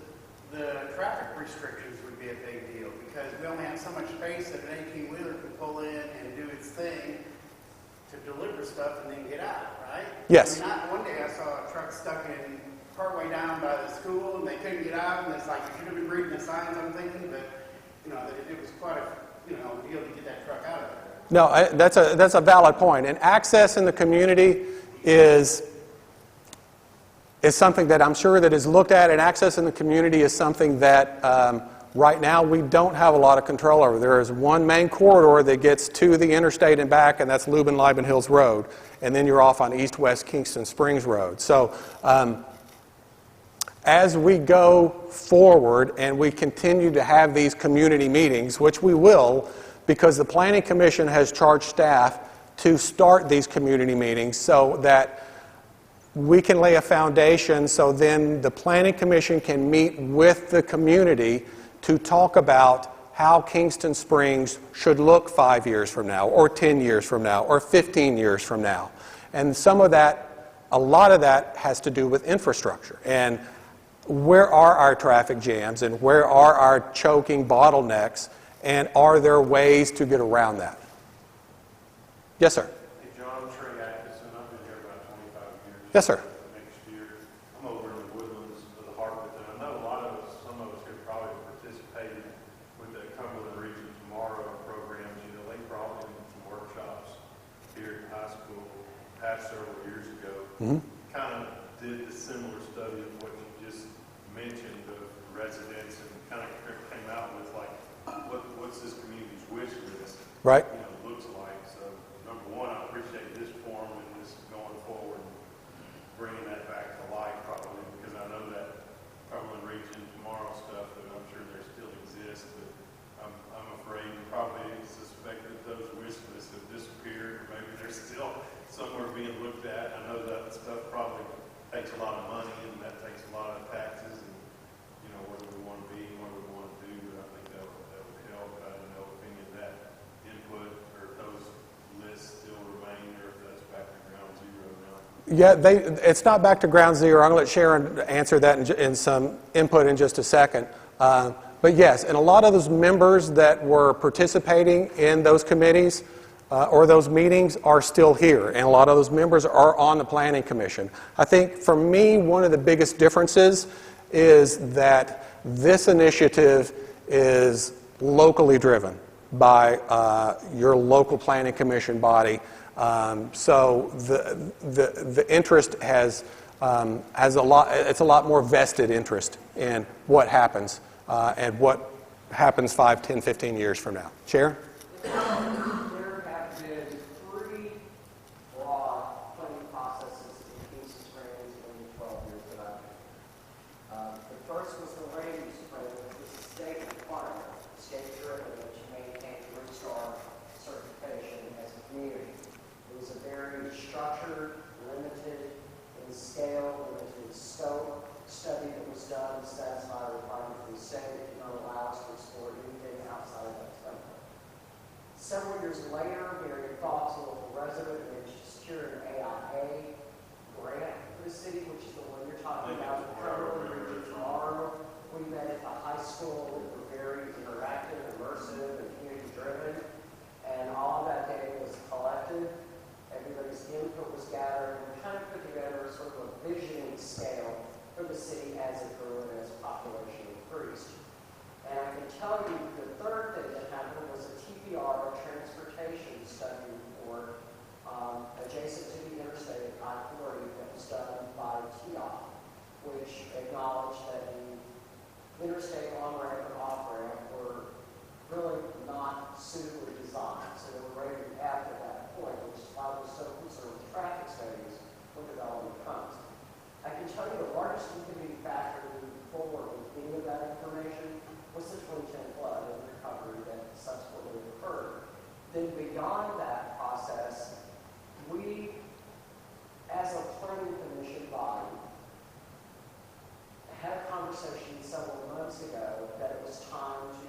[SPEAKER 3] the traffic restrictions would be a big deal because we only have so much space that an 18-wheeler can pull in and do its thing to deliver stuff and then get out, right?
[SPEAKER 1] Yes.
[SPEAKER 3] I mean, one day I saw a truck stuck in partway down by the school and they couldn't get out, and it's like, you should have been reading the signs, I'm thinking, but that it was quite a deal to get that truck out of there.
[SPEAKER 1] No, that's a valid point. And access in the community is something that I'm sure that is looked at, and access in the community is something that right now we don't have a lot of control over. There is one main corridor that gets to the interstate and back, and that's Lubin-Lieben Hills Road. And then you're off on East-West Kingston Springs Road. So as we go forward and we continue to have these community meetings, which we will, because the Planning Commission has charged staff to start these community meetings so that we can lay a foundation so then the Planning Commission can meet with the community to talk about how Kingston Springs should look 5 years from now, or 10 years from now, or 15 years from now. And a lot of that has to do with infrastructure. And where are our traffic jams, and where are our choking bottlenecks, and are there ways to get around that? Yes, sir.
[SPEAKER 4] Hey, John, Trey Atkinson. I've been here about 25 years.
[SPEAKER 1] Yes, sir.
[SPEAKER 4] Next year, I'm over in the Woodlands of the Harpeth, and I know some of us here probably participated with the Cumberland Region Tomorrow programs. They brought in some workshops here at the high school past several years ago.
[SPEAKER 1] Mm-hmm.
[SPEAKER 4] Kind of did the similar study of what you just mentioned of residents, and kind of came out with like, what's this community's wish list?
[SPEAKER 1] Right.
[SPEAKER 4] Looks like. So number one, I appreciate this forum and this going forward, and bringing that back to life probably, because I know that Cumberland Region Tomorrow stuff that I'm sure there still exists, but I'm afraid, probably suspect that those wish lists have disappeared, or maybe they're still somewhere being looked at. I know that stuff probably takes a lot of money, and that takes a lot of taxes, and what do we want to be, what do we want to do, but I think that would help. But I don't know if any of that input or if those lists still remain, or if that's back to ground zero now.
[SPEAKER 1] Yeah, it's not back to ground zero. I'm going to let Sharon answer that in some input in just a second. But yes, and a lot of those members that were participating in those committees or those meetings are still here, and a lot of those members are on the Planning Commission. I think for me, one of the biggest differences is that this initiative is locally driven by your local Planning Commission body. So the interest has a lot. It's a lot more vested interest in what happens and what happens 5, 10, 15 years from now. Sharon?
[SPEAKER 2] There have been 3 broad planning processes in Kingston Springs in the 12 years that I've been. The first was the land use plan, which was a state requirement, state-driven, that you maintain 3-star certification as a community. It was a very structured, limited in scale, limited in scope study that was done to satisfy the requirement for the state. It did not allow us to explore anything outside of that template. Several years later, hearing thoughts of local residents, we managed to secure an AIA grant for the city, which is the one you're talking about, the Peripheral Boards. Tomorrow. We met at the high school. We were very interactive, immersive, and community-driven. And all of that data was collected. Everybody's input was gathered. And we kind of put together sort of a visioning scale for the city as it grew and as population increased. And I can tell you the third thing that happened was a TPR, a transportation study report, adjacent to the interstate I40 that was done by TDOT, which acknowledged that the interstate on-ramp and off-ramp were really not suitably designed. So they were rated F at that point, which is why we're so concerned with traffic studies when development comes. I can tell you the largest contributing factor moving forward with any of that information was the 2010 flood and recovery that subsequently occurred. Then beyond that, conversation several months ago that it was time to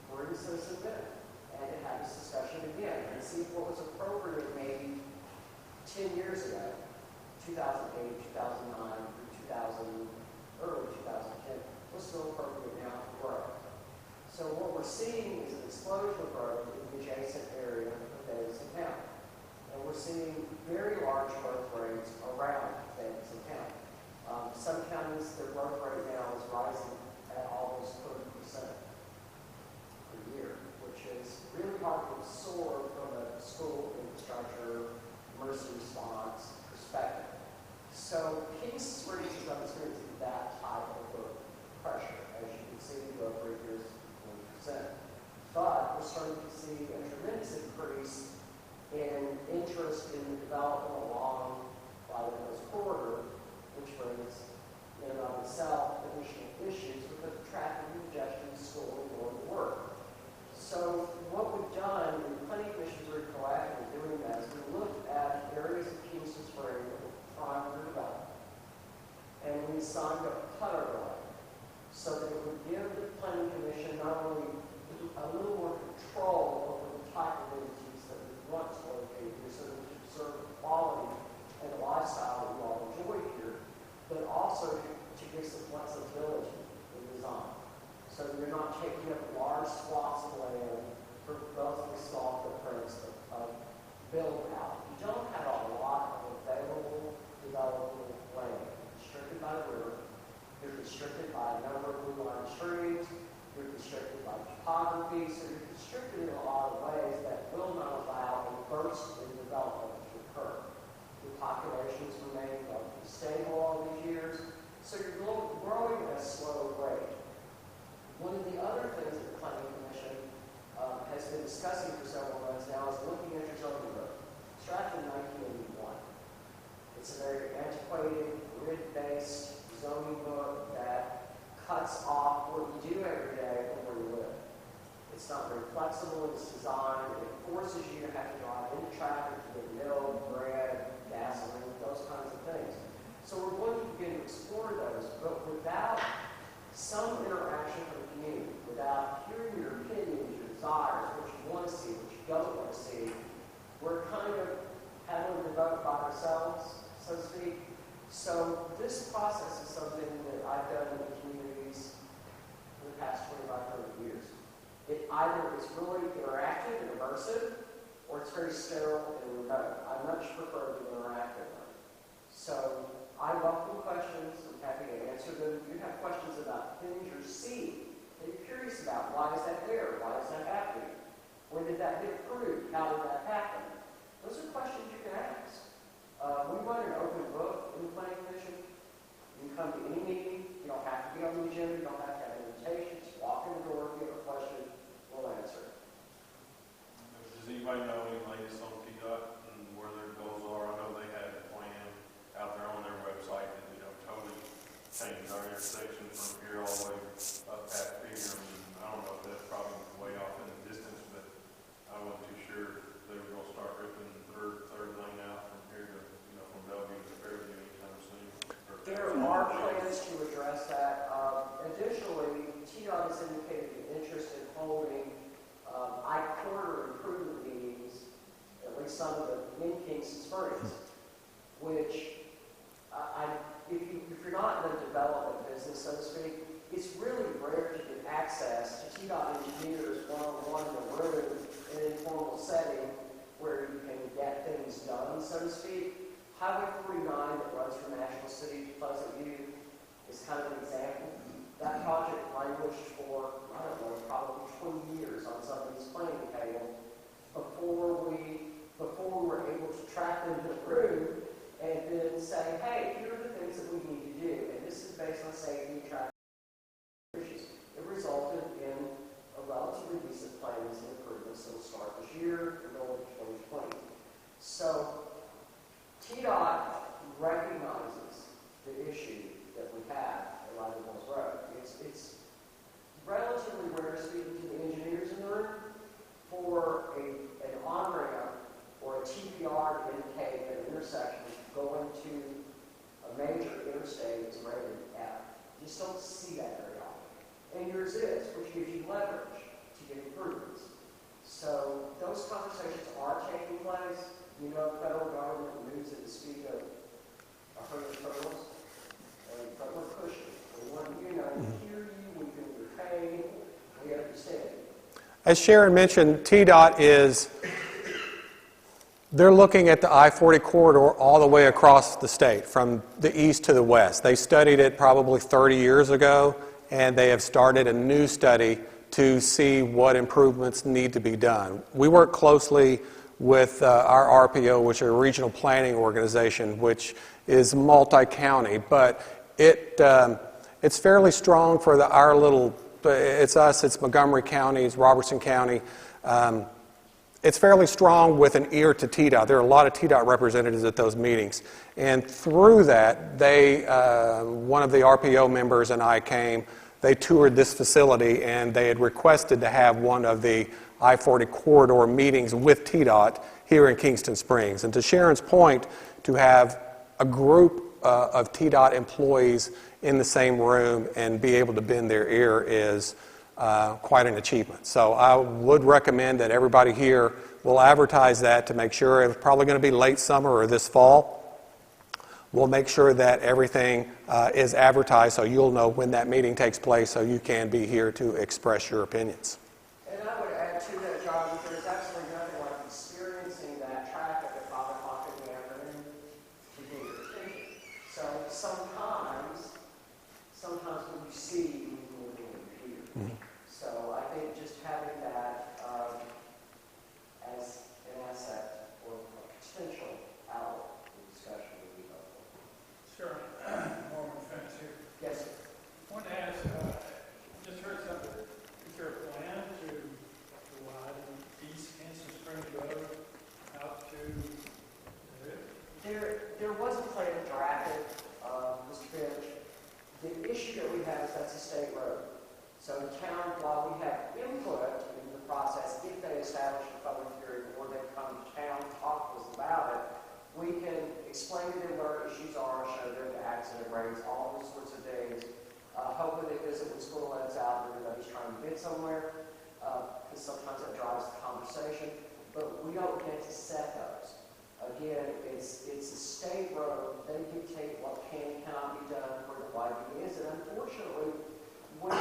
[SPEAKER 2] bring citizens in and to have this discussion again and see what was appropriate maybe 10 years ago, 2008, 2009, through early 2010, was still appropriate now for growth. So what we're seeing is an explosion of growth in the adjacent area of Davidson County. And we're seeing very large growth rates around Davidson County. Some counties, their growth rate now is rising at almost 30% per year, which is really hard to absorb from a school infrastructure, emergency response perspective. So Kingston Springs is experiencing that type of pressure. As you can see, the growth rate here is 20%. But we're starting to see a tremendous increase in interest in the development along I40 Corridor, which brings in and of itself additional issues because of traffic congestion, school, and going to work. So what we've done, and the Planning Commission is very proactive in doing that, is we looked at areas of Kingston Springs that were prime for development. And we assigned a cutter line so that it would give the Planning Commission not only a little more control over the type of entities that we want to locate here so that we can preserve the quality and the lifestyle that we all enjoy here, but also to give some flexibility in design. So that you're not taking up large swaths of land for relatively small footprints of build out. You don't have a lot of available developable land. You're restricted by the river, you're restricted by a number of blue line streams, you're constricted by topography, so you're constricted in a lot of ways that will not allow a burst in development to occur. The populations remain relatively stable all these years, so you're growing at a slow rate. One of the other things that the Planning Commission has been discussing for several months now is looking at your zoning book. It's drafted in 1981. It's a very antiquated, grid-based zoning book that cuts off what you do every day from where you live. It's not very flexible in its design. It forces you to have to drive into traffic to get milk, bread, gasoline, those kinds of things. So we're going to begin to explore those, but without some interaction from the community, without hearing your opinions, your desires, what you want to see, what you don't want to see, we're kind of having to vote by ourselves, so to speak. So this process is something that I've done in the communities for the past 25, 30 years. It either is really interactive and immersive, or it's very sterile and remote. I much prefer the interactive one. So I welcome questions. I'm happy to answer them. If you have questions about things you're seeing that you're curious about, why is that there? Why is that happening? When did that get approved? How did that happen? Those are questions you can ask. We run an open book in the Planning Commission. You can come to any meeting. You don't have to be on the agenda. You don't have to have an invitation. Just walk in the door. If you have a question, we'll answer it.
[SPEAKER 4] Does anybody know any latest on TDOT and where their goals are? I know they had a plan out there on their website that, totally changed our intersection from here all the way up past Pegram. I don't know if that's probably way off in the distance, but I wasn't too sure they were going to start ripping the third lane out from here to, from Bellevue to Fairview anytime soon.
[SPEAKER 2] There are plans to address that. Additionally, TDOT has indicated an interest in holding I40 improvement meetings, at least some of them in Kingston Springs, which if you're not in the development business, so to speak, it's really rare to get access to TDOT engineers one-on-one in a room in an informal setting where you can get things done, so to speak. Highway 49 that runs from National City to Pleasant View is kind of an example. That project languished for, I don't know, probably 20 years on somebody's planning table before we were able to track them to the room and then say, hey, here are the things that we need to do, and this is based on safety and traffic issues. It resulted in a relatively decent plans and improvements that will start this year and go into 2020. So TDOT recognizes the issue that we have at Live Mills Road. It's relatively rare, speaking to the engineers in the room, for an on-ramp or a TPR to indicate an intersection going to a major yours is, which gives you leverage to get improvements. So those conversations are taking place. You know, federal government moves at the speed of 100 turtles, but we're pushing. We want you to hear you, we feel your pain, we understand.
[SPEAKER 1] As Sharon mentioned, TDOT they're looking at the I40 corridor all the way across the state, from the east to the west. They studied it probably 30 years ago, and they have started a new study to see what improvements need to be done. We work closely with our RPO, which is a regional planning organization, which is multi-county, but it's fairly strong for our little, it's us, it's Montgomery County, it's Robertson County. It's fairly strong with an ear to TDOT. There are a lot of TDOT representatives at those meetings. And through that, one of the RPO members and I came, they toured this facility, and they had requested to have one of the I-40 corridor meetings with TDOT here in Kingston Springs. And to Sharon's point, to have a group of TDOT employees in the same room and be able to bend their ear is quite an achievement. So I would recommend that everybody here will advertise that to make sure. It's probably going to be late summer or this fall. We'll make sure that everything is advertised so you'll know when that meeting takes place so you can be here to express your opinions.
[SPEAKER 2] And I would add to that, John, that there's absolutely nothing like experiencing that traffic at 5 o'clock in the afternoon to get your attention. So sometimes when you see, you will hear. Mm-hmm. So I think just having that as an asset or a potential outlet for discussion would be helpful.
[SPEAKER 5] Sure. Norman Fence here.
[SPEAKER 2] Yes, sir.
[SPEAKER 5] I want to ask, just heard something. Is there a plan to widen East Kingston Springs Road out to the river?
[SPEAKER 2] There was a plan drafted, Mr. Finch. The issue that we have is that's a state road. So the town, while we have input in the process, if they establish a public hearing or they come to town, talk to us about it, we can explain to them where issues are, show them the accident rates, all those sorts of things. Hopefully they visit when school lets out and everybody's trying to get somewhere, because sometimes that drives the conversation. But we don't get to set those. Again, it's a state road. They dictate what can and cannot be done, where the widening is, and unfortunately, when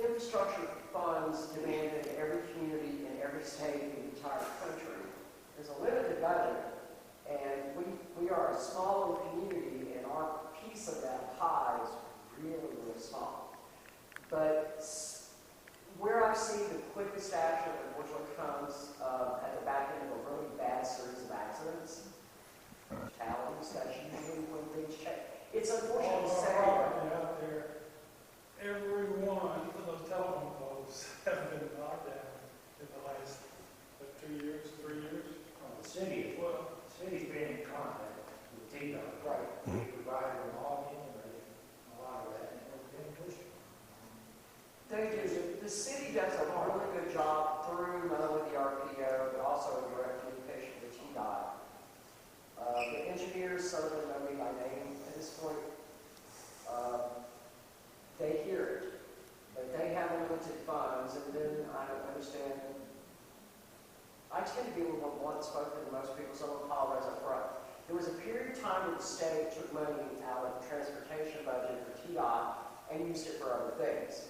[SPEAKER 2] infrastructure funds demanded in every community in every state in the entire country, there's a limited budget, and we are a small community, and our piece of that pie is really, really small. But where I see the quickest action, unfortunately, comes at the back end of a really bad series of accidents, fatalities, that's usually when things change. It's unfortunate to say.
[SPEAKER 5] Out there, every one of those telephone poles have been knocked down in the last 2 years, 3 years.
[SPEAKER 6] The city's been in contact with TDOT.
[SPEAKER 2] Right.
[SPEAKER 6] We provided them all in, a lot of that, and it's been pushed.
[SPEAKER 2] They do. The city does a really good job through not only the RPO, but also in direct communication with TDOT. The engineers, some of them know me by name at this point. They hear it, but they have limited funds, and then I don't understand. I tend to be a little more blunt spoken than most people, so I'll apologize up front. There was a period of time when the state took money out of the transportation budget for TDOT and used it for other things.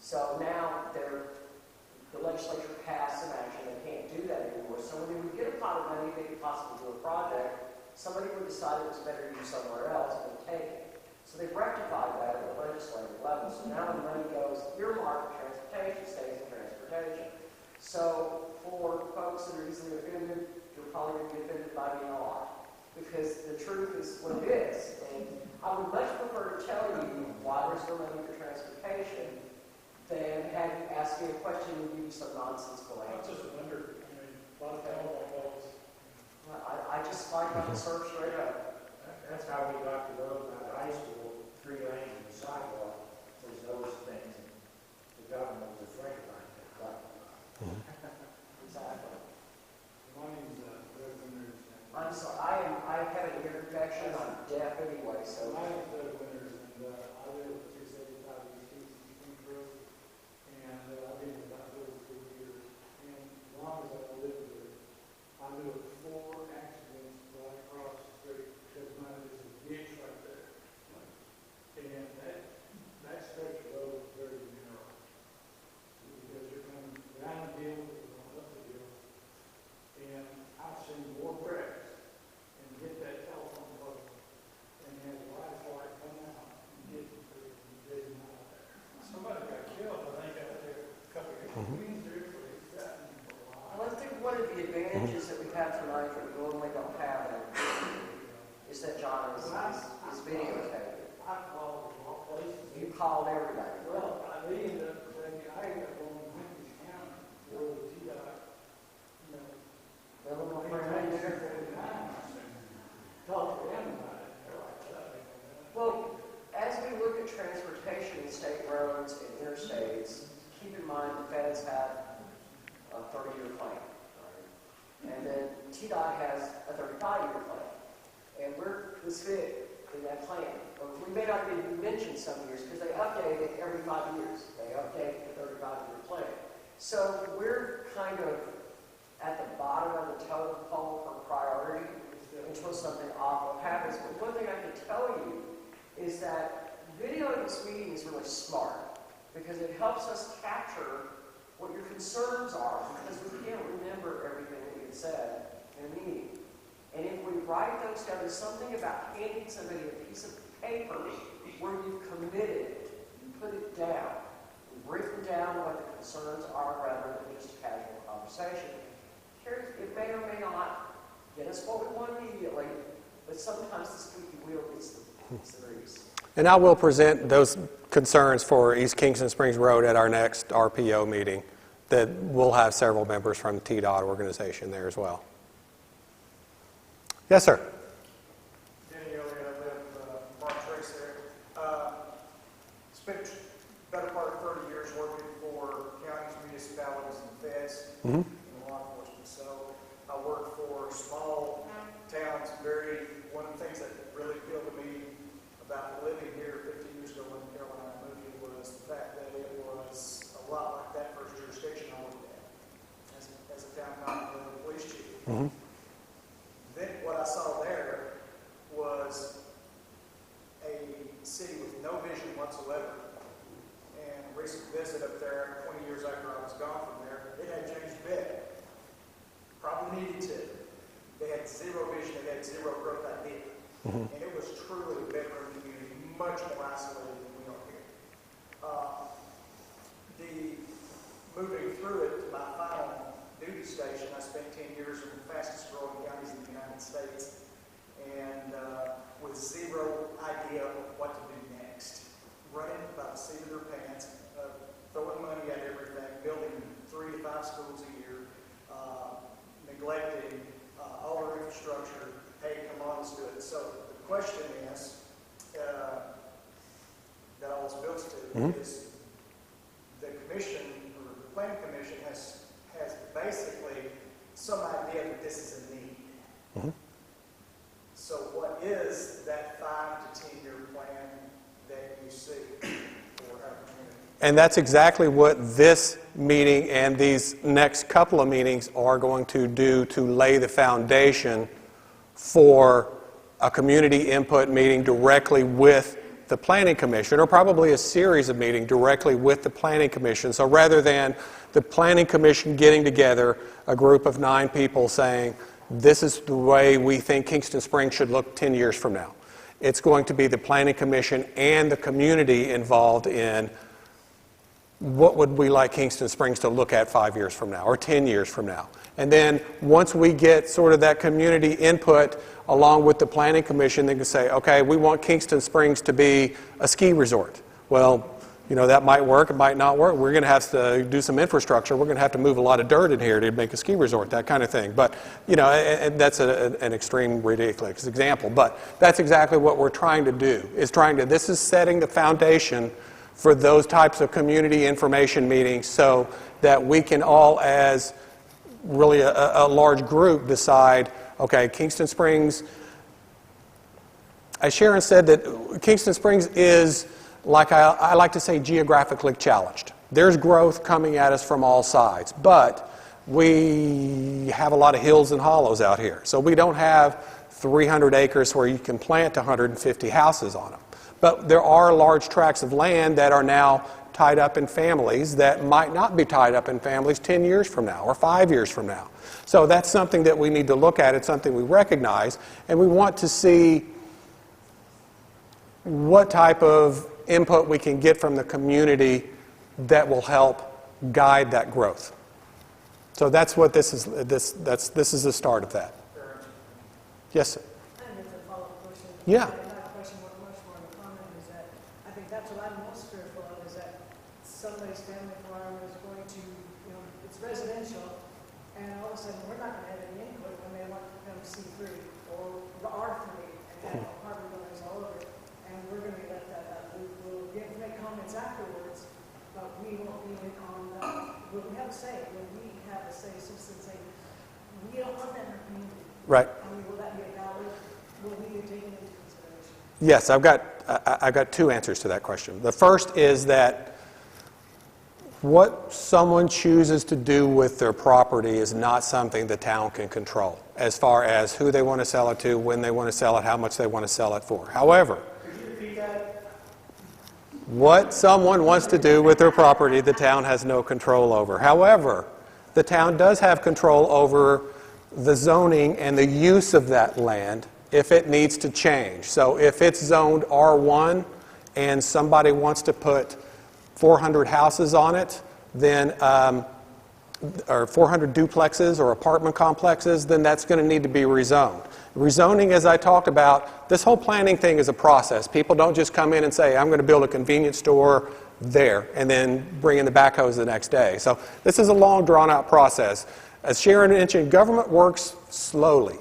[SPEAKER 2] So now the legislature passed some action. They can't do that anymore. So when they would get a pot of money, they could possibly do a project. Somebody would decide it was better to use somewhere else and they'd take it. So they've rectified that at the legislative level. So now the money goes earmarked for transportation, stays in transportation. So for folks that are easily offended, you're probably going to be offended by me a lot. Because the truth is what it is. And I would much prefer to tell you why there's no money for transportation than have you ask me a question and give you some nonsensical
[SPEAKER 5] I
[SPEAKER 2] answer.
[SPEAKER 5] just wondered, a lot of telephone poles.
[SPEAKER 2] I just like to serve straight up.
[SPEAKER 6] That's how we got the road out of high school, 3 lanes and sidewalk, was those things. The government was afraid about that.
[SPEAKER 2] Exactly.
[SPEAKER 5] My name's Doug Winters.
[SPEAKER 2] I'm sorry, I've had an ear infection. I'm deaf anyway, so.
[SPEAKER 5] My name's Doug Winters, and I live at 275 East Kingston.
[SPEAKER 2] called every day.
[SPEAKER 5] Well, I mean, I ended up going to Memphis County for the TDOT, you know,
[SPEAKER 2] Well, my
[SPEAKER 5] every
[SPEAKER 2] friend,
[SPEAKER 5] day, every time. Talk to them about it, they're like, that.
[SPEAKER 2] well, as we look at transportation and state roads and interstates, keep in mind the feds have a 30-year plan. Right? And then TDOT has a 35-year plan. And we're this fit in that plan. But we may not even mention some years because they update it every 5 years. They update the 35-year plan. So we're kind of at the bottom of the totem pole for priority until something awful happens. But one thing I can tell you is that videoing this meeting is really smart because it helps us capture what your concerns are because we can't remember everything that you said in a meeting. And if we write those down, there's something about handing somebody a piece of paper where you've committed, you put it down, you've written down what the concerns are rather than just a casual conversation. It may or may not get us what we want immediately, but sometimes the squeaky wheel gets the grease.
[SPEAKER 1] And I will present those concerns for East Kingston Springs Road at our next RPO meeting that will have several members from the TDOT organization there as well. Yes, sir.
[SPEAKER 7] Danny Elliott, I live Mark Trace there. Spent the better part of 30 years working for counties, municipalities, and feds in law enforcement. So I work for small towns. One of the things that really appealed to me about living here 15 years ago when Carolina moved here was the fact that it was a lot like that first jurisdiction I worked at as a town commander and police chief. Then what I saw there was a city with no vision whatsoever. And a recent visit up there, 20 years after I was gone from there, it had changed a bit. Probably needed to. They had zero vision, they had zero growth idea. And it was truly a bedroom community, much more isolated than we are here. Moving through it to my final duty station, I spent 10 years in the fastest growing counties in the United States and with zero idea of what to do next. Running by the seat of their pants, throwing money at everything, building 3 to 5 schools a year, neglecting all our infrastructure. Hey, come on, let's do it. So the question is, that all this builds to is the commission, or the planning commission has basically some idea that this is a need. So what is that 5 to 10 year plan that you see for our community?
[SPEAKER 1] And that's exactly what this meeting and these next couple of meetings are going to do to lay the foundation for a community input meeting directly with the Planning Commission, or probably a series of meetings directly with the Planning Commission. So rather than the Planning Commission getting together, a group of 9 people saying, this is the way we think Kingston Springs should look 10 years from now. It's going to be the Planning Commission and the community involved in what would we like Kingston Springs to look at 5 years from now or 10 years from now. And then once we get sort of that community input along with the Planning Commission, they can say, okay, we want Kingston Springs to be a ski resort. Well, you know, that might work, it might not work. We're going to have to do some infrastructure. We're going to have to move a lot of dirt in here to make a ski resort, that kind of thing. But, you know, that's an extreme, ridiculous example. But that's exactly what we're trying to do, this is setting the foundation for those types of community information meetings so that we can all, as really a large group, decide, okay, Kingston Springs, as Sharon said, that Kingston Springs is, like I like to say, geographically challenged. There's growth coming at us from all sides, but we have a lot of hills and hollows out here. So we don't have 300 acres where you can plant 150 houses on them. But there are large tracts of land that are now tied up in families that might not be tied up in families 10 years from now or 5 years from now. So that's something that we need to look at. It's something we recognize, and we want to see what type of input we can get from the community that will help guide that growth. So that's what this is. This is the start of that. Yes, sir.
[SPEAKER 8] And as a follow-up question,
[SPEAKER 1] Yeah.
[SPEAKER 8] I have a question, much more of a comment, is that I I think that's what I'm most fearful of, is that somebody's family farm is going to, it's residential, and all of a sudden, we're not going to have any input when they want to become C3 or R3 and have apartment buildings all over it, and we're going to let that up. We'll make comments afterwards, but we won't be on we'll have a say. When we have a say, citizens say, we don't want that in our community.
[SPEAKER 1] Right.
[SPEAKER 8] I mean, will that be a valid, will we be taken into consideration?
[SPEAKER 1] Yes, I've got two answers to that question. The first is that what someone chooses to do with their property is not something the town can control, as far as who they want to sell it to, when they want to sell it, how much they want to sell it for. However, what someone wants to do with their property, the town has no control over. However, the town does have control over the zoning and the use of that land if it needs to change. So if it's zoned R1 and somebody wants to put 400 houses on it, then, or 400 duplexes or apartment complexes, then that's going to need to be rezoned. Rezoning, as I talked about, this whole planning thing is a process. People don't just come in and say, I'm going to build a convenience store there, and then bring in the backhoes the next day. So this is a long, drawn-out process. As Sharon mentioned, government works slowly.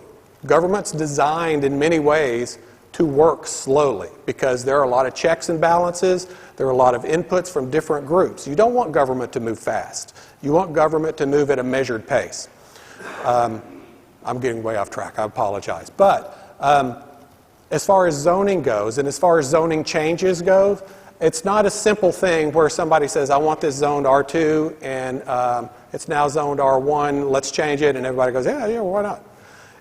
[SPEAKER 1] Government's designed in many ways to work slowly because there are a lot of checks and balances. There are a lot of inputs from different groups. You don't want government to move fast. You want government to move at a measured pace. I'm getting way off track. I apologize. But as far as zoning goes, and as far as zoning changes go, it's not a simple thing where somebody says, I want this zoned R2, and it's now zoned R1, let's change it, and everybody goes, yeah, why not?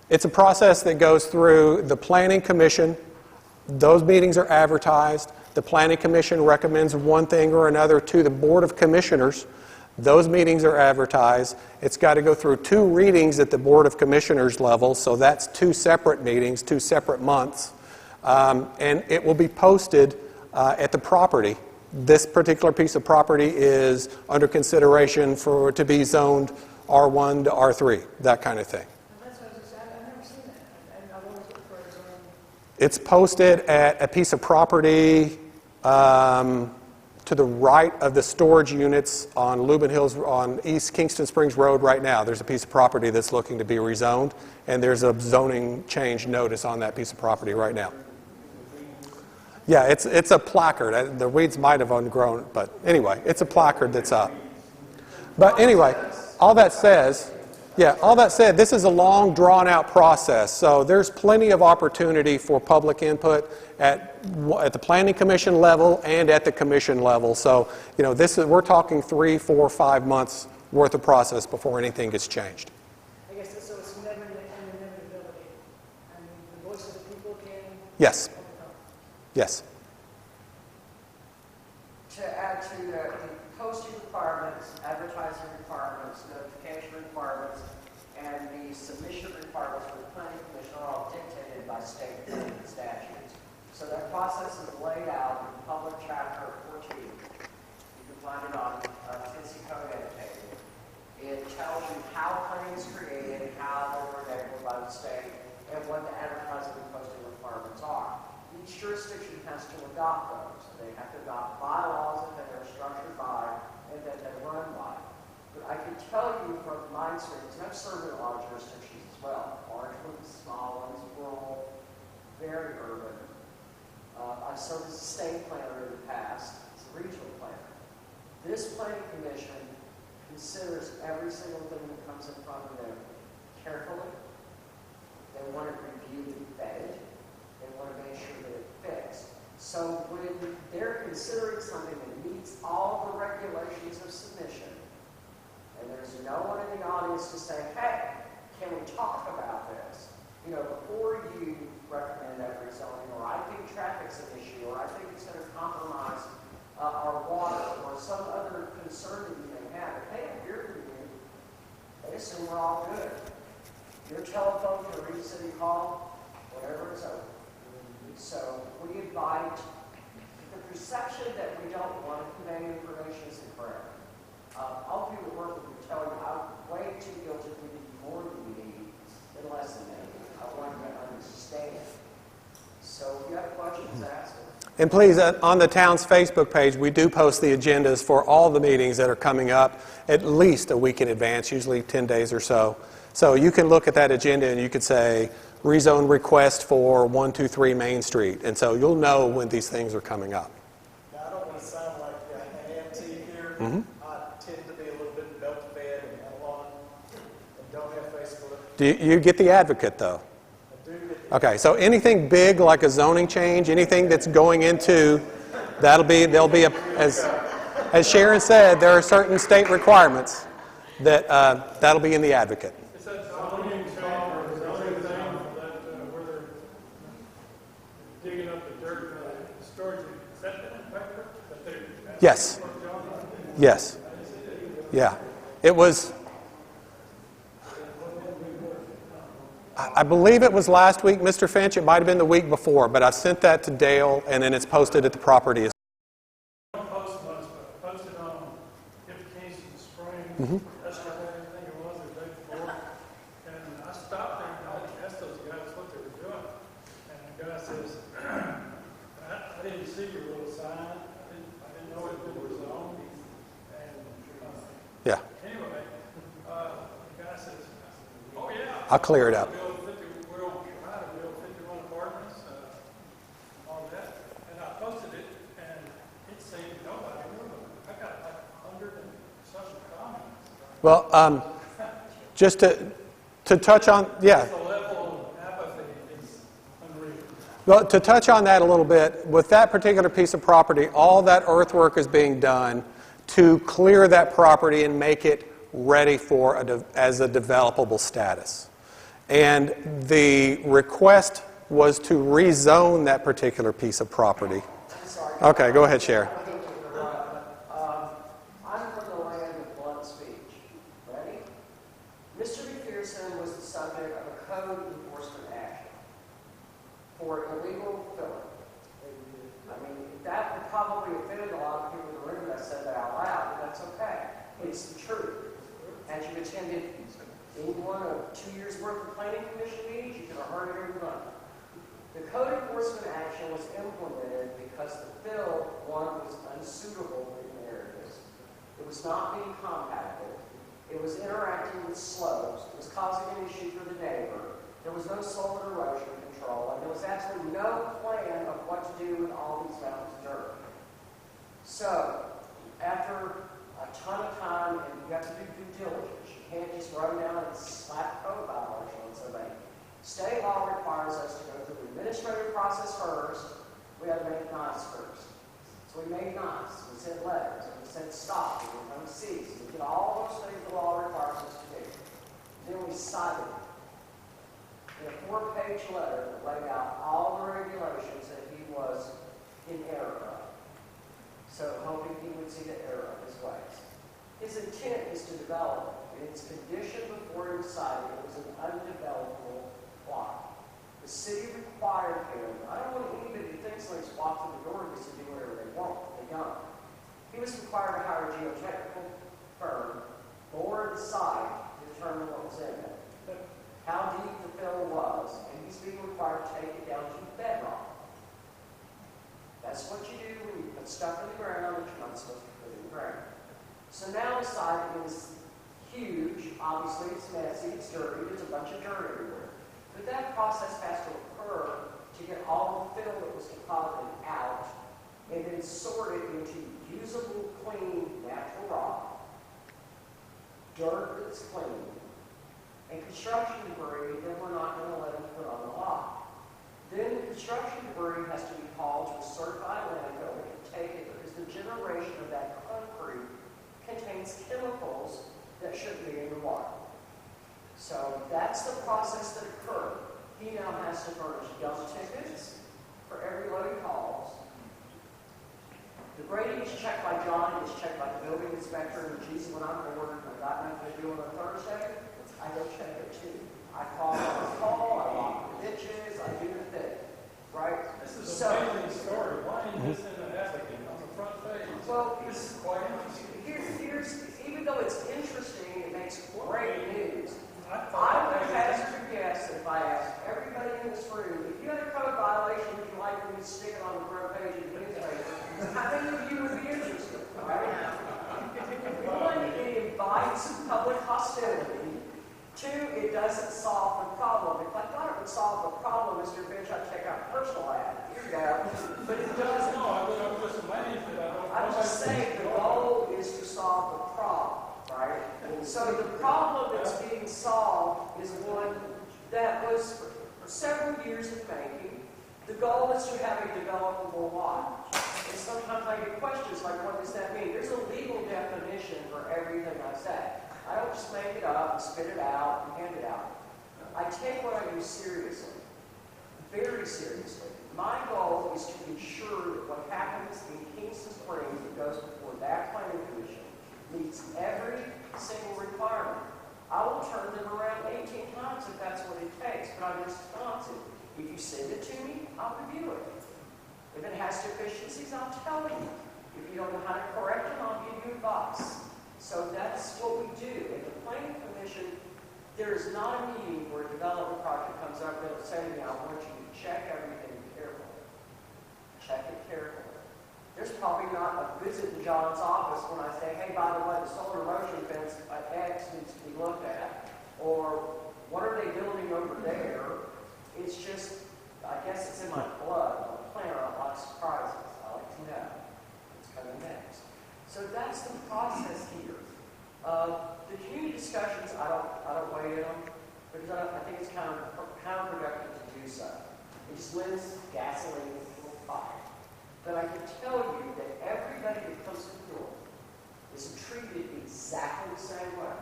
[SPEAKER 1] It's a process that goes through the Planning Commission. Those meetings are advertised. The Planning Commission recommends one thing or another to the Board of Commissioners. Those meetings are advertised. It's got to go through 2 readings at the Board of Commissioners level, so that's 2 separate meetings, 2 separate months. And it will be posted at the property. This particular piece of property is under consideration to be zoned R1 to R3, that kind of thing.
[SPEAKER 8] That's what I was just saying. I've never seen that. I've always looked for a zone.
[SPEAKER 1] It's posted at a piece of property to the right of the storage units on Lubin Hills, on East Kingston Springs Road right now. There's a piece of property that's looking to be rezoned, and there's a zoning change notice on that piece of property right now. Yeah, it's a placard. The weeds might have ungrown, but anyway, it's a placard that's up. But anyway, all that said, this is a long, drawn-out process. So there's plenty of opportunity for public input at the Planning Commission level and at the Commission level. So, we're talking 3, 4, 5 months worth of process before anything gets changed.
[SPEAKER 8] I guess so. It's never an inevitability. I mean, the voice of the people can.
[SPEAKER 1] Yes. Yes.
[SPEAKER 9] To add to the posting requirements, advertising requirements, notification requirements, and the submission requirements for the Planning Commission are all dictated by state planning statutes. So that process is laid out in Public Chapter 14. You can find it on Tennessee Code Annotated. It tells you how plans created, how they were enabled by the state, and what the advertising and posting requirements are. Each jurisdiction has to adopt those. They have to adopt bylaws that they're structured by and that they run by. But I can tell you from my experience, and I've served in a lot of jurisdictions as well, large ones, small ones, rural, very urban. I've served as a state planner in the past, as a regional planner. This planning commission considers every single thing that comes in front of them carefully. They want it reviewed and vetted. They want to make sure that it fits. So when they're considering something that meets all the regulations of submission, and there's no one in the audience to say, hey, can we talk about this? Before you recommend that rezoning, or I think traffic's an issue, or I think it's going to compromise our water, or some other concern that you may have, if they don't hear from you, they assume we're all good. Your telephone can reach City Hall, whatever it's open. So we invite the perception that we don't want to convey information is incorrect. All people that work with you tell you I'm way too guilty to give you more than you need and less than they need. I want you to understand. So if you have questions, ask them.
[SPEAKER 1] And please, on the town's Facebook page, we do post the agendas for all the meetings that are coming up at least a week in advance, usually 10 days or so. So you can look at that agenda and you could say, rezone request for 123 Main Street. And so you'll know when these things are coming up.
[SPEAKER 2] Now, I don't want to sound like an AMT here. I tend to be a little bit belt-fed and analog and don't have Facebook.
[SPEAKER 1] Do you get the advocate, though?
[SPEAKER 2] I do get the
[SPEAKER 1] Okay, so anything big like a zoning change, anything that's going into, there'll be as Sharon said, there are certain state requirements that that'll be in the advocate.
[SPEAKER 5] Is that zoning change or zoning thing that where they're digging up the dirt, storage, is that in paper? That they
[SPEAKER 1] Yes. Yes. Yeah. It was, I believe it was last week, Mr. Finch. It might have been the week before, but I sent that to Dale, and then it's posted at the property.
[SPEAKER 5] Posted on Kingston Springs. That's what I think it was the day before. And I stopped there and I asked those guys what they were doing. And the guy says, I didn't see your little sign. I didn't know it was on. And
[SPEAKER 1] Yeah.
[SPEAKER 5] anyway, the guy says, oh yeah.
[SPEAKER 1] I'll clear it up.
[SPEAKER 5] We're on try to build 51 apartments, all that. And I posted it, and it seemed nobody knew. I got like 100 and something comments.
[SPEAKER 1] Well, just to touch on, yeah.
[SPEAKER 5] The level of apathy is unreal.
[SPEAKER 1] Well, to touch on that a little bit, with that particular piece of property, all that earthwork is being done to clear that property and make it ready for as a developable status. And the request was to rezone that particular piece of property. Okay, go ahead, Sharon.
[SPEAKER 9] I'm from the land of blunt speech. Ready? Mr. McPherson was the subject of a code enforcement action for illegal filling. I mean, that would probably offend a lot of people in the room that said that out loud, but that's okay. It's the truth. Had you attended any one of 2 years' worth of planning commission meetings, you could have heard it every month. The code enforcement action was implemented because the fill, one, was unsuitable in areas. It was not being compacted. It was interacting with slopes. It was causing an issue for the neighbor. There was no soil erosion control, and there was absolutely no plan of what to do with all these mountains of dirt. So, after a ton of time, and you have to do due diligence. You can't just run down and slap code violation on somebody. State law requires us to go through the administrative process first. We have to make nice first. So we made nice. We sent letters. And we sent stop. We come cease. We did all those things the law requires us to do. Then we cited it in a 4-page letter that laid out all the regulations that he was in error of. So hoping he would see the error of his ways. His intent is to develop it. In its condition before it was cited, it was an undevelopable plot. The city required him, I don't want anybody to think somebody's walked through the door and gets to do whatever they want. They don't. He was required to hire a geotechnical firm, bore the site to determine what was in it, how deep the fill was, and he's being required to take it down to bedrock. That's what you do when you put stuff in the ground that you're not supposed to put in the ground. So now the site is huge. Obviously, it's messy, it's dirty, there's a bunch of dirt everywhere. But that process has to occur to get all the fill that was deposited out and then sort it into usable, clean, natural rock, dirt that's clean, and construction debris that we're not going to let them put on the lot. Then the construction debris has to be hauled to a certified landfill that can take it because the generation of that concrete contains chemicals that shouldn't be in the water. So that's the process that occurred. He now has to furnish Jons tickets for every load he hauls. The grading is checked by John, it's checked by the building inspector, and geez, when I'm bored and I've got nothing to do on a Thursday, I go check it too. I call, I lock the ditches, I do the thing, right?
[SPEAKER 5] This is an amazing story. Why isn't this in the applicant on the front page?
[SPEAKER 9] Well,
[SPEAKER 5] This is quite interesting.
[SPEAKER 9] even though it's interesting, it makes great news.
[SPEAKER 5] I
[SPEAKER 9] I would hazard a guess that if I asked everybody in this room, if you had a code violation, would you like me to stick it on the front page of the How many of you would be interested, right? One, it invites public hostility. Two, it doesn't solve the problem. If I thought it would solve the problem, Mr. Finch, I'd take out a personal ad. Here you go. But it doesn't.
[SPEAKER 5] No, I'm just amazed that I don't.
[SPEAKER 9] I'm just saying the goal is to solve the problem, right? So the problem that's being solved is one that was several years in making. The goal is to have a developable lot. And sometimes I get questions like, what does that mean? There's a legal definition for everything I say. I don't just make it up and spit it out and hand it out. I take what I do seriously, very seriously. My goal is to ensure that what happens in Kingston Springs that goes before that planning commission meets every single requirement. I will turn them around 18 times if that's what it takes, but I'm responsive. If you send it to me, I'll review it. If it has deficiencies, I'll tell you. If you don't know how to correct them, I'll give you advice. So that's what we do. At the planning commission, there is not a meeting where a development project comes up and they'll say to me, I want you to check everything carefully. Check it carefully. There's probably not a visit to Jons' office when I say, hey, by the way, the solar erosion fence at X needs to be looked at. Or what are they building over there? It's just, I guess it's in my blood. I'm a planner. I like surprises. I like to know what's coming next. So that's the process here. The community discussions, I don't weigh in them because I think it's counterproductive to do so. It just lends gasoline to the fire. But I can tell you that everybody that comes to the door is treated exactly the same way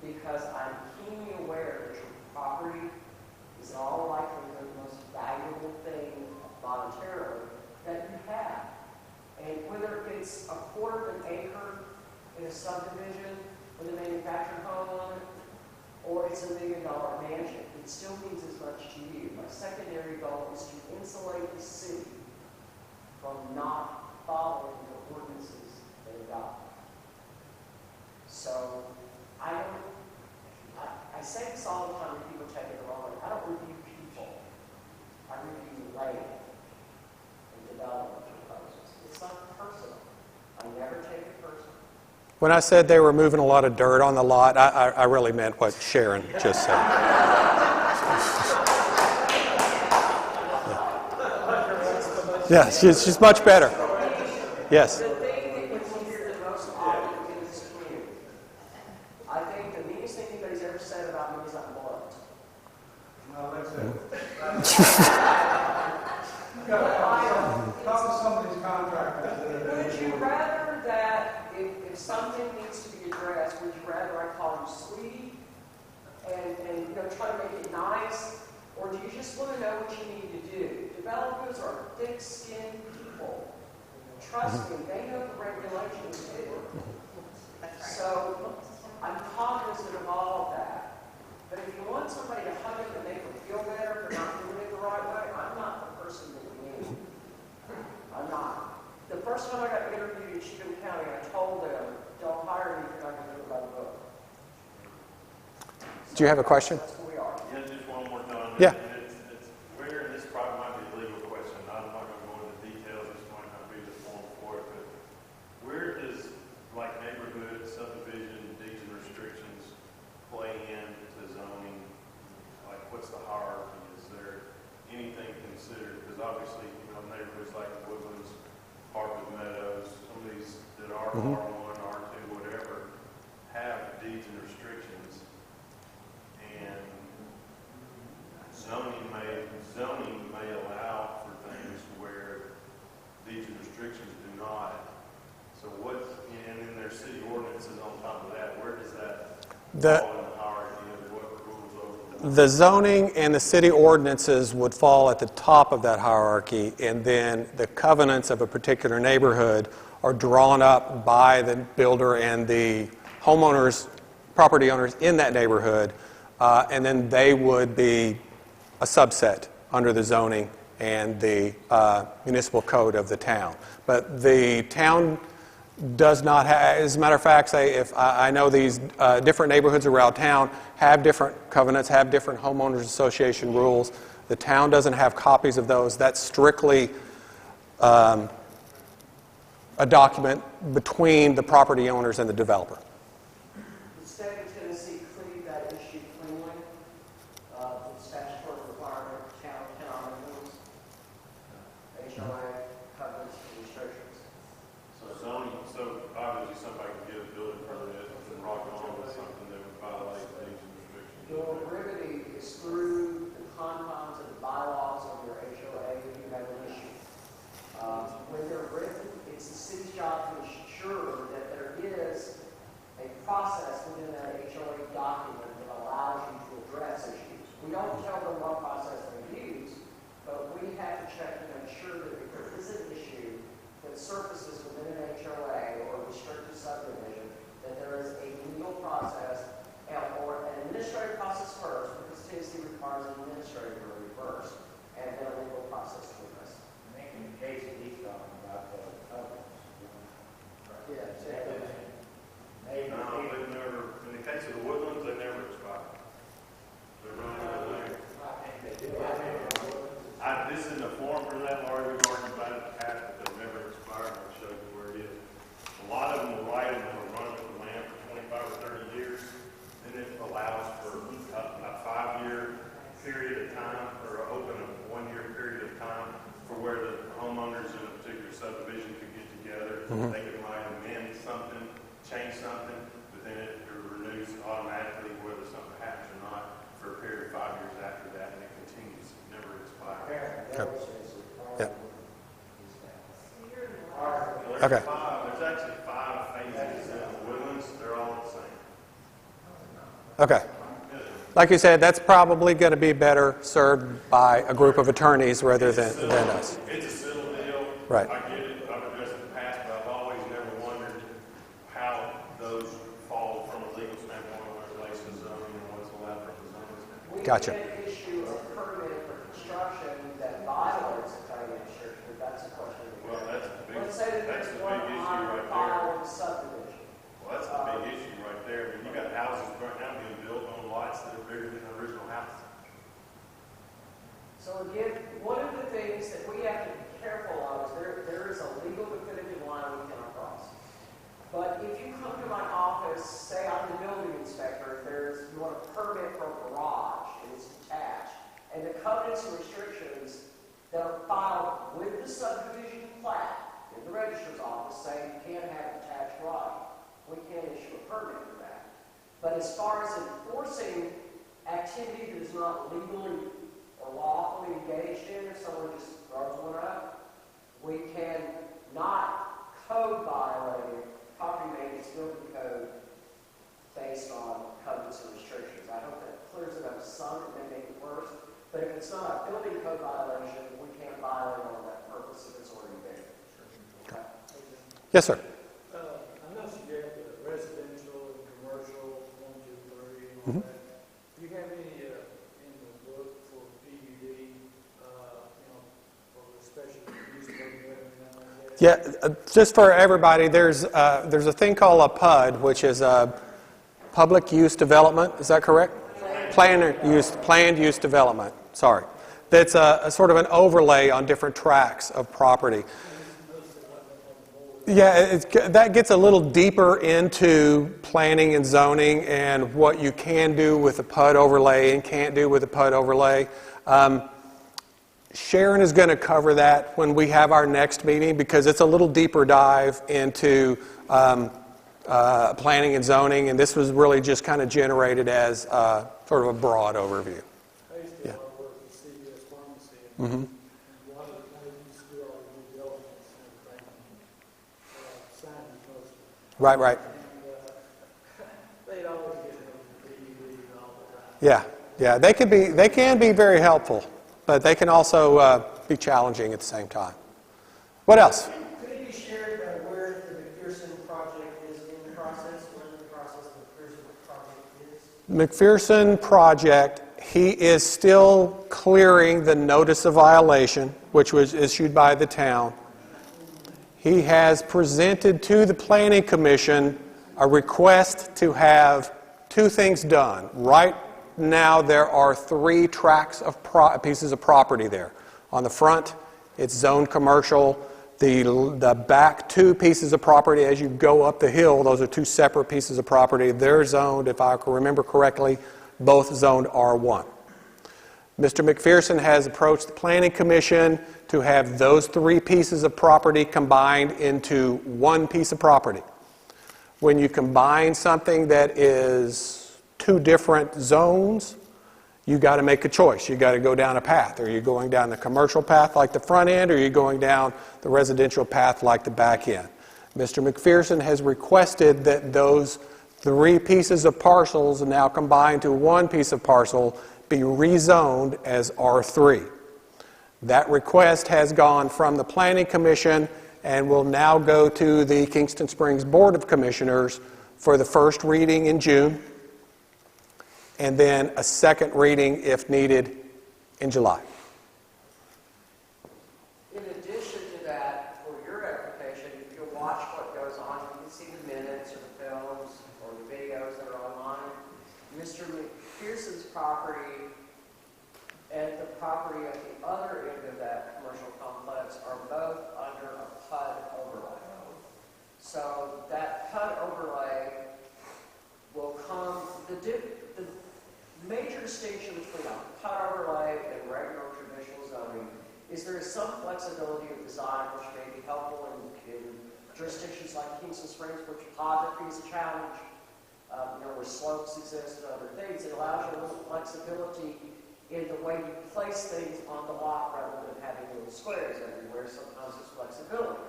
[SPEAKER 9] because I'm keenly aware that your property is in all likelihood the most valuable thing monetarily that you have. And whether it's a quarter of an acre in a subdivision with a manufactured home on it, or it's $1 million mansion, it still means as much to you. My secondary goal is to insulate the city from not following the ordinances they adopt. So I say this all the time and people take it the wrong way. I don't review people. I review land and development proposals. It's not personal. I never take it personal.
[SPEAKER 1] When I said they were moving a lot of dirt on the lot, I really meant what Sharon just said. Yeah, she's much better. Yes.
[SPEAKER 9] The thing that you hear the most often in this community, I think the meanest thing anybody's ever said about me is I'm blunt.
[SPEAKER 10] No, that's it. Talk to some of these contractors.
[SPEAKER 9] Would you rather that if something needs to be addressed, would you rather I call you sweetie and try to make it nice, or do you just want to know what you need to do? Developers are thick-skinned people. Trust me, they know the regulations too. So I'm cognizant of all of that. But if you want somebody to hug them and make them feel better for not doing it the right way, I'm not the person that you need. I'm not. The first time I got interviewed in Cheatham County, I told them, don't hire me if you're not going to do it by the book.
[SPEAKER 1] Do you have a question?
[SPEAKER 9] That's who we are.
[SPEAKER 4] Yeah, just one more time.
[SPEAKER 1] Yeah.
[SPEAKER 4] It's where, this probably might be a legal question. I'm not going to go into details. This might not be the form for it, but where does, like, neighborhood, subdivision, deeds and restrictions play into zoning? Like, what's the hierarchy? Is there anything considered? Because obviously, neighborhoods like the Woodlands, Hartwood Meadows, some of these that are R1, R2, whatever, have deeds and restrictions. And zoning may allow for things where deeds and restrictions do not. So and then there's city ordinances on top of that. Where does that fall in the hierarchy of what rules over the
[SPEAKER 1] The zoning and the city ordinances would fall at the top of that hierarchy, and then the covenants of a particular neighborhood are drawn up by the builder and the homeowners, property owners in that neighborhood, and then they would be a subset under the zoning and the municipal code of the town. But the town does not have, as a matter of fact, if I know these different neighborhoods around town have different covenants, have different homeowners association rules. The town doesn't have copies of those. That's strictly a document between the property owners and the developer.
[SPEAKER 9] The state of Tennessee cleaned that issue cleanly. The statutory requirement cannot influence HOA covenants and restrictions.
[SPEAKER 4] So zoning, so obviously somebody can get a building permit and rock on with something that would violate these restrictions.
[SPEAKER 9] Your remedy is through the confines of the bylaws of your HOA if you have an issue. When they're written, it's the city's job to ensure that there is a process within that HOA document that allows you to address issues. We don't tell them what process they use, but we have to check to make sure that if there is an issue that surfaces within an HOA or restricted subdivision, that there is a legal process or an administrative process first, because Tennessee requires an administrative review first, and then a legal process to address it.
[SPEAKER 6] I think in the case that he's talking about, the covenants.
[SPEAKER 9] Yeah,
[SPEAKER 4] No, they never, in the case of the Woodlands, they never expire. They're running out of there.
[SPEAKER 6] I think they do.
[SPEAKER 4] This isn't a form for that, Laurie, we've already about it passed, but they've never expired, I'll show you where it is. A lot of them will write them, they'll run with the land for 25 or 30 years, and it allows for a 5-year period of time, or open a 1-year period of time, for where the homeowners in a particular subdivision could get together, they could might amend something, change something, but then it renews automatically whether something happens or not for a period of 5 years after that, and it continues, it never expires.
[SPEAKER 1] Yeah.
[SPEAKER 4] Well,
[SPEAKER 1] Okay.
[SPEAKER 4] there's actually 5 phases in the Woodlands, they're all the same.
[SPEAKER 1] Okay. Like you said, that's probably going to be better served by a group of attorneys rather than us.
[SPEAKER 4] It's a civil deal.
[SPEAKER 1] Right.
[SPEAKER 4] I get it, I've addressed it in the past, but I've always never wondered how those fall from a legal standpoint, what relates to zoning and what's allowed from the zoning standpoint.
[SPEAKER 1] Gotcha.
[SPEAKER 9] We can issue a permit for construction that violates a covenant restriction, but that's a question.
[SPEAKER 4] Well, that's the big,
[SPEAKER 9] Let's say that
[SPEAKER 4] that's
[SPEAKER 9] there's
[SPEAKER 4] the
[SPEAKER 9] one
[SPEAKER 4] big issue
[SPEAKER 9] on
[SPEAKER 4] right there.
[SPEAKER 9] file with subdivision.
[SPEAKER 4] Well, that's the big issue right there. I mean, you got houses right now being built on lots that are bigger than the original house.
[SPEAKER 9] So again, one of the things that we have to be careful of is there is a legal definitive line we cannot cross. But if you come to my office, say I'm the building inspector, you want a permit for a garage and it's detached, and the covenants and restrictions that are filed with the subdivision plat in the registrar's office say you can't have a detached garage, we can't issue a permit for that. But as far as enforcing activity that is not legally or lawfully engaged in, if someone just throws one up, we can not code violate property maintenance building code based on covenants and restrictions. I hope that clears it up some, it may make it worse, but if it's not a building code violation, we can't violate on that purpose if it's already there. Okay.
[SPEAKER 1] Yes, sir.
[SPEAKER 5] I know you have the residential and commercial, 1, 2, 3, and all that. Do you have any in the book for PUD, for the special use permit and all that?
[SPEAKER 1] Yeah, just for everybody, there's a thing called a PUD, which is a public use development. Is that correct? Planned use development. Sorry, that's a sort of an overlay on different tracts of property. Yeah, that gets a little deeper into planning and zoning and what you can do with a PUD overlay and can't do with a PUD overlay. Sharon is going to cover that when we have our next meeting because it's a little deeper dive into planning and zoning, and this was really just kind of generated as sort of a broad overview.
[SPEAKER 5] I used to work at CVS Pharmacy, and a lot of the times we used to do all the due diligence and everything, sign and post.
[SPEAKER 1] Right.
[SPEAKER 5] And they'd always get the PUD all the time.
[SPEAKER 1] Yeah. They can be very helpful, but they can also be challenging at the same time. What else?
[SPEAKER 2] Could it be shared where the McPherson project is in the process, when the process of the McPherson project is?
[SPEAKER 1] McPherson project, he is still clearing the notice of violation, which was issued by the town. He has presented to the Planning Commission a request to have 2 things done. Right now, there are 3 tracts of pieces of property there. On the front, it's zoned commercial. The back two pieces of property as you go up the hill, those are two separate pieces of property. They're zoned, if I can remember correctly, both zoned R1. Mr. McPherson has approached the Planning Commission to have those three pieces of property combined into one piece of property. When you combine something that is two different zones, you got to make a choice. You got to go down a path. Are you going down the commercial path like the front end, or are you going down the residential path like the back end? Mr. McPherson has requested that those three pieces of parcels now combined to one piece of parcel be rezoned as R3. That request has gone from the Planning Commission and will now go to the Kingston Springs Board of Commissioners for the first reading in June, and then a second reading, if needed, in July.
[SPEAKER 9] In addition to that, for your application, if you watch what goes on, you can see the minutes or the films or the videos that are online. Mr. McPherson's property and the property at the other end of that commercial complex are both under a PUD overlay. So that PUD overlay will come, the major distinction between a PUD overlay and regular traditional zoning is there is some flexibility of design which may be helpful in jurisdictions like Kingston Springs, where topography is a challenge, where slopes exist and other things. It allows you a little flexibility in the way you place things on the lot rather than having little squares everywhere. Sometimes there's flexibility.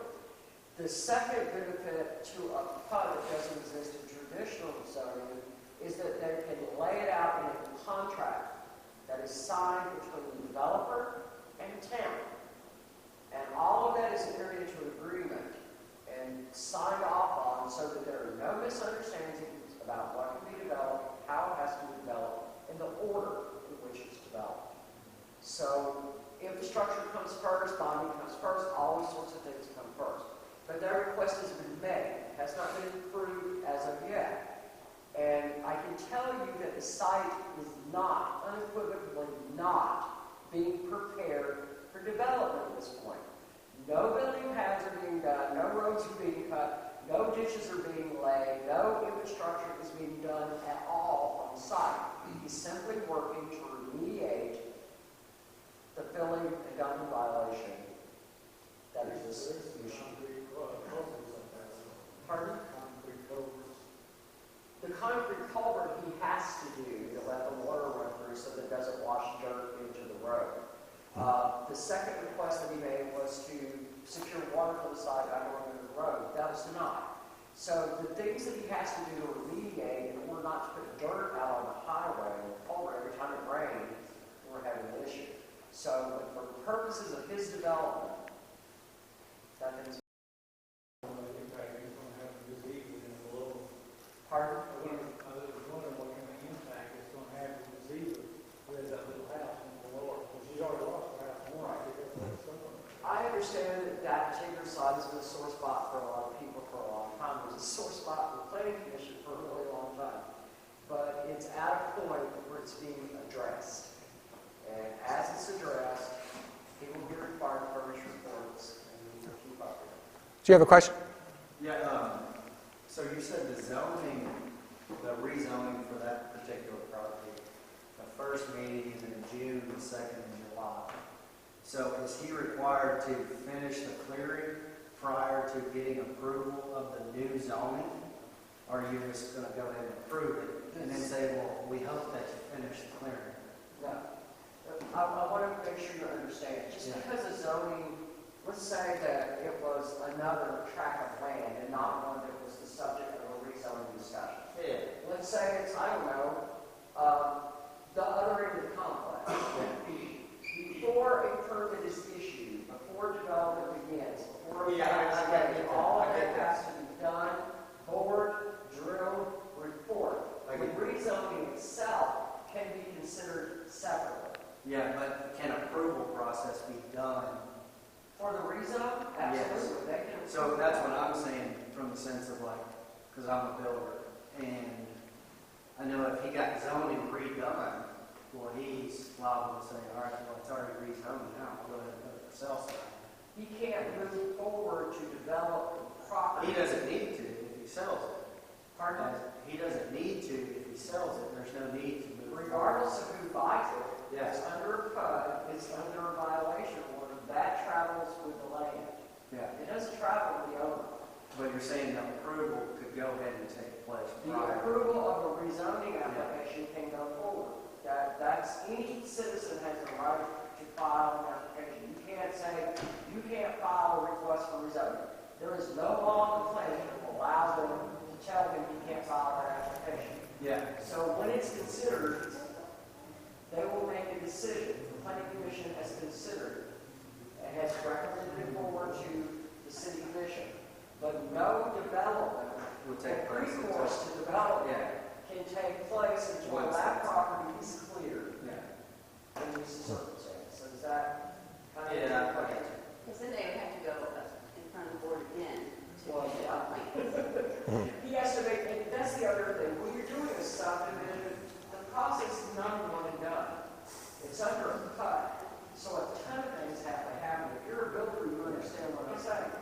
[SPEAKER 9] The second benefit to a PUD that doesn't exist in traditional zoning is that they can lay it out in a contract that is signed between the developer and the town. And all of that is entered into an agreement and signed off on so that there are no misunderstandings about what can be developed, how it has to be developed, and the order in which it's developed. So infrastructure comes first, bonding comes first, all these sorts of things come first. But that request has been made, has not been approved as of yet. And I can tell you that the site is not, unequivocally not, being prepared for development at this point. No building pads are being done, no roads are being cut, no ditches are being laid, no infrastructure is being done at all on the site. He's simply working to remediate the filling and dumping violation that is this issue. Pardon? The concrete culvert he has to do to let the water run through so that it doesn't wash dirt into the road. The second request that he made was to secure water for the site by going into the road. That was denied. So the things that he has to do to remediate in order not to put dirt out on the highway and the culvert every time it rains, we're having an issue. So for the purposes of his development, that is. Pardon?
[SPEAKER 10] I was wondering what kind of impact it's going to have to the gazebo with that little house in the lower, because she's already lost her house more.
[SPEAKER 9] I understand that that particular site has been a sore spot for a lot of people for a long time. It was a sore spot for the Planning Commission for a really long time. But it's at a point where it's being addressed. And as it's addressed, people will be required to furnish reports and keep up with it.
[SPEAKER 1] Do you have a question?
[SPEAKER 11] Yeah, so you said the zoning, the rezoning for that particular property, the first meeting is in June, the second in July. So is he required to finish the clearing prior to getting approval of the new zoning? Or are you just going to go ahead and approve it and then say, well, we hope that you finish the clearing?
[SPEAKER 9] No. I want to make sure you understand. Just because a zoning, let's say that it was another tract of land and not one that was the subject of a rezoning discussion.
[SPEAKER 11] Yeah.
[SPEAKER 9] Let's say it's, I don't know, the other end of the complex. Before a permit is issued, before development begins, before all of that has to be done, board, drill, report. The rezoning itself can be considered separately.
[SPEAKER 11] Yeah, but can approval process be done?
[SPEAKER 9] For the rezone? Absolutely. They can.
[SPEAKER 11] So that's what I'm saying from the sense of like, because I'm a builder, and I know if he got zoning redone, well, he's liable to say, all right, well, it's already rezoned now, we'll go ahead and put it for sale sign.
[SPEAKER 9] he can't move forward to develop the property.
[SPEAKER 11] He doesn't need to if he sells it.
[SPEAKER 9] Pardon?
[SPEAKER 11] He doesn't need to if he sells it. There's no need to move.
[SPEAKER 9] Regardless of who buys it,
[SPEAKER 11] Yes.
[SPEAKER 9] it's under a PUD, it's under a violation order, that travels with the land.
[SPEAKER 11] Yeah.
[SPEAKER 9] It doesn't travel with the owner.
[SPEAKER 11] But you're saying the approval could go ahead and take place
[SPEAKER 9] The
[SPEAKER 11] prior.
[SPEAKER 9] approval of a rezoning application can go forward. That's, any citizen has the right to file an application. You can't say, you can't file a request for rezoning. There is no law in the plan that allows them to tell him he can't file that application.
[SPEAKER 11] Yeah.
[SPEAKER 9] So when it's considered, they will make a decision. The planning commission has considered and has recommended it forward to the city commission. But no development
[SPEAKER 11] Will take place until-
[SPEAKER 9] recourse to development
[SPEAKER 11] Yeah.
[SPEAKER 9] can take place until
[SPEAKER 11] Once
[SPEAKER 9] that
[SPEAKER 11] it's-
[SPEAKER 9] property is cleared
[SPEAKER 11] Yeah.
[SPEAKER 9] in this circumstance. So is that kind of
[SPEAKER 11] Yeah.
[SPEAKER 9] the question?
[SPEAKER 12] Because then they would have to go in front of the board again to
[SPEAKER 9] Well,
[SPEAKER 12] get
[SPEAKER 9] yeah.
[SPEAKER 12] the plan.
[SPEAKER 9] He has to make, and that's the other thing, when you're doing a subdivision, the process is not one and done. It's under a cut, so a ton of things have to happen. If you're a builder, you understand what I'm saying.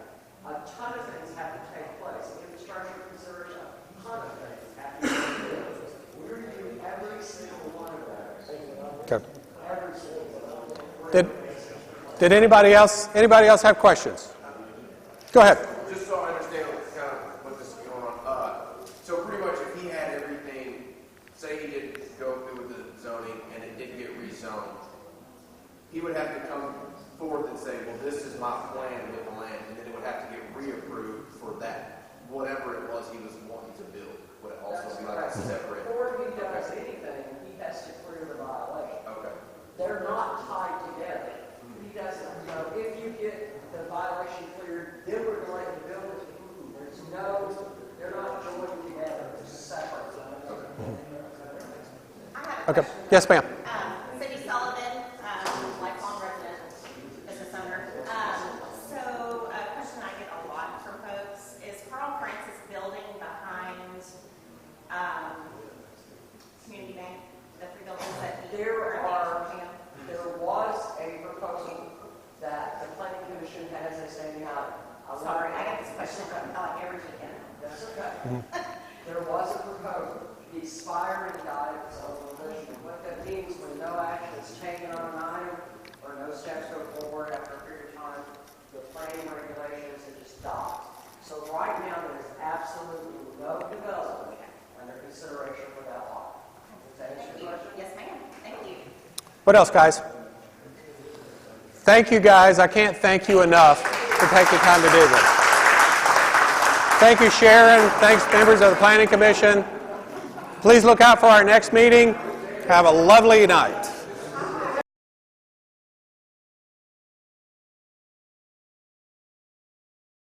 [SPEAKER 9] A ton of things have to take place. Infrastructure consideration, a ton of things have to take place. We're doing every single one of those.
[SPEAKER 1] Okay.
[SPEAKER 9] Every single one.
[SPEAKER 1] Did anybody else have questions? Go ahead.
[SPEAKER 13] Just so I understand kind of what this is going on. So pretty much if he had everything, say he did go through with the zoning and it did get rezoned, he would have to come forth and say, well, this is my plan with the land, and then it would have to get reapproved for that, whatever it was he was wanting to build. Would it also be like a separate?
[SPEAKER 9] Before he does anything, he has to clear the violation.
[SPEAKER 13] Okay.
[SPEAKER 9] They're not tied together. He doesn't, if you get the violation cleared, then we're going to build it. They're not joined together, they're separate.
[SPEAKER 12] I have a
[SPEAKER 1] Okay.
[SPEAKER 12] question.
[SPEAKER 1] Yes, ma'am.
[SPEAKER 12] Cindy Sullivan, lifelong resident, business owner. So a question I get a lot from folks is Carl Francis building behind Community Bank, the three buildings that he
[SPEAKER 9] There was a proposal that the planning commission has a saying out.
[SPEAKER 12] Sorry, I got this question like every weekend.
[SPEAKER 9] That's okay. There was a proposal. The expiring guidance on the commission. What that means when no action is taken on an item or no steps go forward after a period of time, the planning regulations are just stopped. So right now, there's absolutely no development under consideration for that lot. Does that answer your question?
[SPEAKER 12] Yes, ma'am. Thank you.
[SPEAKER 1] What else, guys? Thank you, guys. I can't thank you enough for taking time to do this. Thank you, Sharon. Thanks, members of the Planning Commission. Please look out for our next meeting. Have a lovely night.